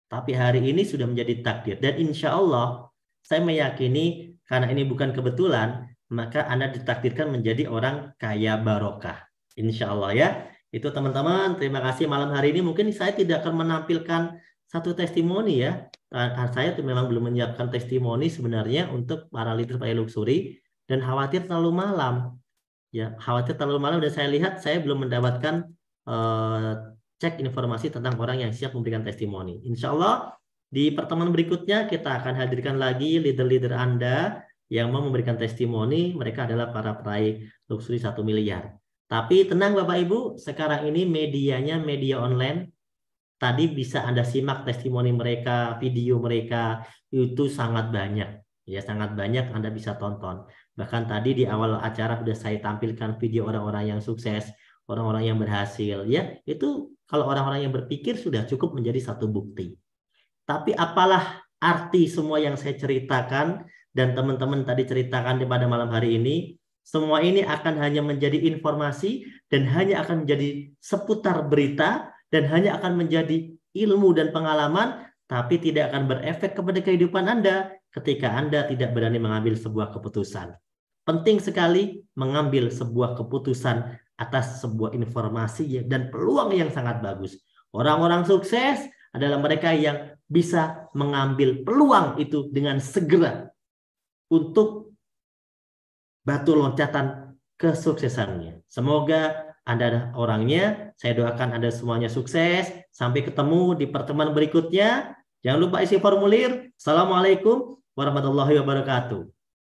Tapi hari ini sudah menjadi takdir. Dan insya Allah, saya meyakini karena ini bukan kebetulan, maka Anda ditakdirkan menjadi orang kaya barokah. Insya Allah ya. Itu teman-teman, terima kasih malam hari ini. Mungkin saya tidak akan menampilkan satu testimoni ya. Saya tuh memang belum menyiapkan testimoni sebenarnya untuk para leader luxury. Dan khawatir terlalu malam. Ya, khawatir terlalu malam dan saya lihat saya belum mendapatkan cek informasi tentang orang yang siap memberikan testimoni. Insya Allah di pertemuan berikutnya kita akan hadirkan lagi leader-leader Anda yang mau memberikan testimoni. Mereka adalah para peraih luxury 1 miliar. Tapi tenang Bapak Ibu, sekarang ini medianya media online. Tadi bisa Anda simak testimoni mereka, video mereka, itu sangat banyak. Ya, sangat banyak Anda bisa tonton. Bahkan tadi di awal acara sudah saya tampilkan video orang-orang yang sukses, orang-orang yang berhasil. Ya, itu kalau orang-orang yang berpikir sudah cukup menjadi satu bukti. Tapi apalah arti semua yang saya ceritakan dan teman-teman tadi ceritakan pada malam hari ini, semua ini akan hanya menjadi informasi dan hanya akan menjadi seputar berita dan hanya akan menjadi ilmu dan pengalaman, tapi tidak akan berefek kepada kehidupan Anda ketika Anda tidak berani mengambil sebuah keputusan. Penting sekali mengambil sebuah keputusan atas sebuah informasi dan peluang yang sangat bagus. Orang-orang sukses adalah mereka yang bisa mengambil peluang itu dengan segera untuk batu loncatan kesuksesannya. Semoga Anda ada orangnya. Saya doakan Anda semuanya sukses. Sampai ketemu di pertemuan berikutnya. Jangan lupa isi formulir. Assalamualaikum warahmatullahi wabarakatuh.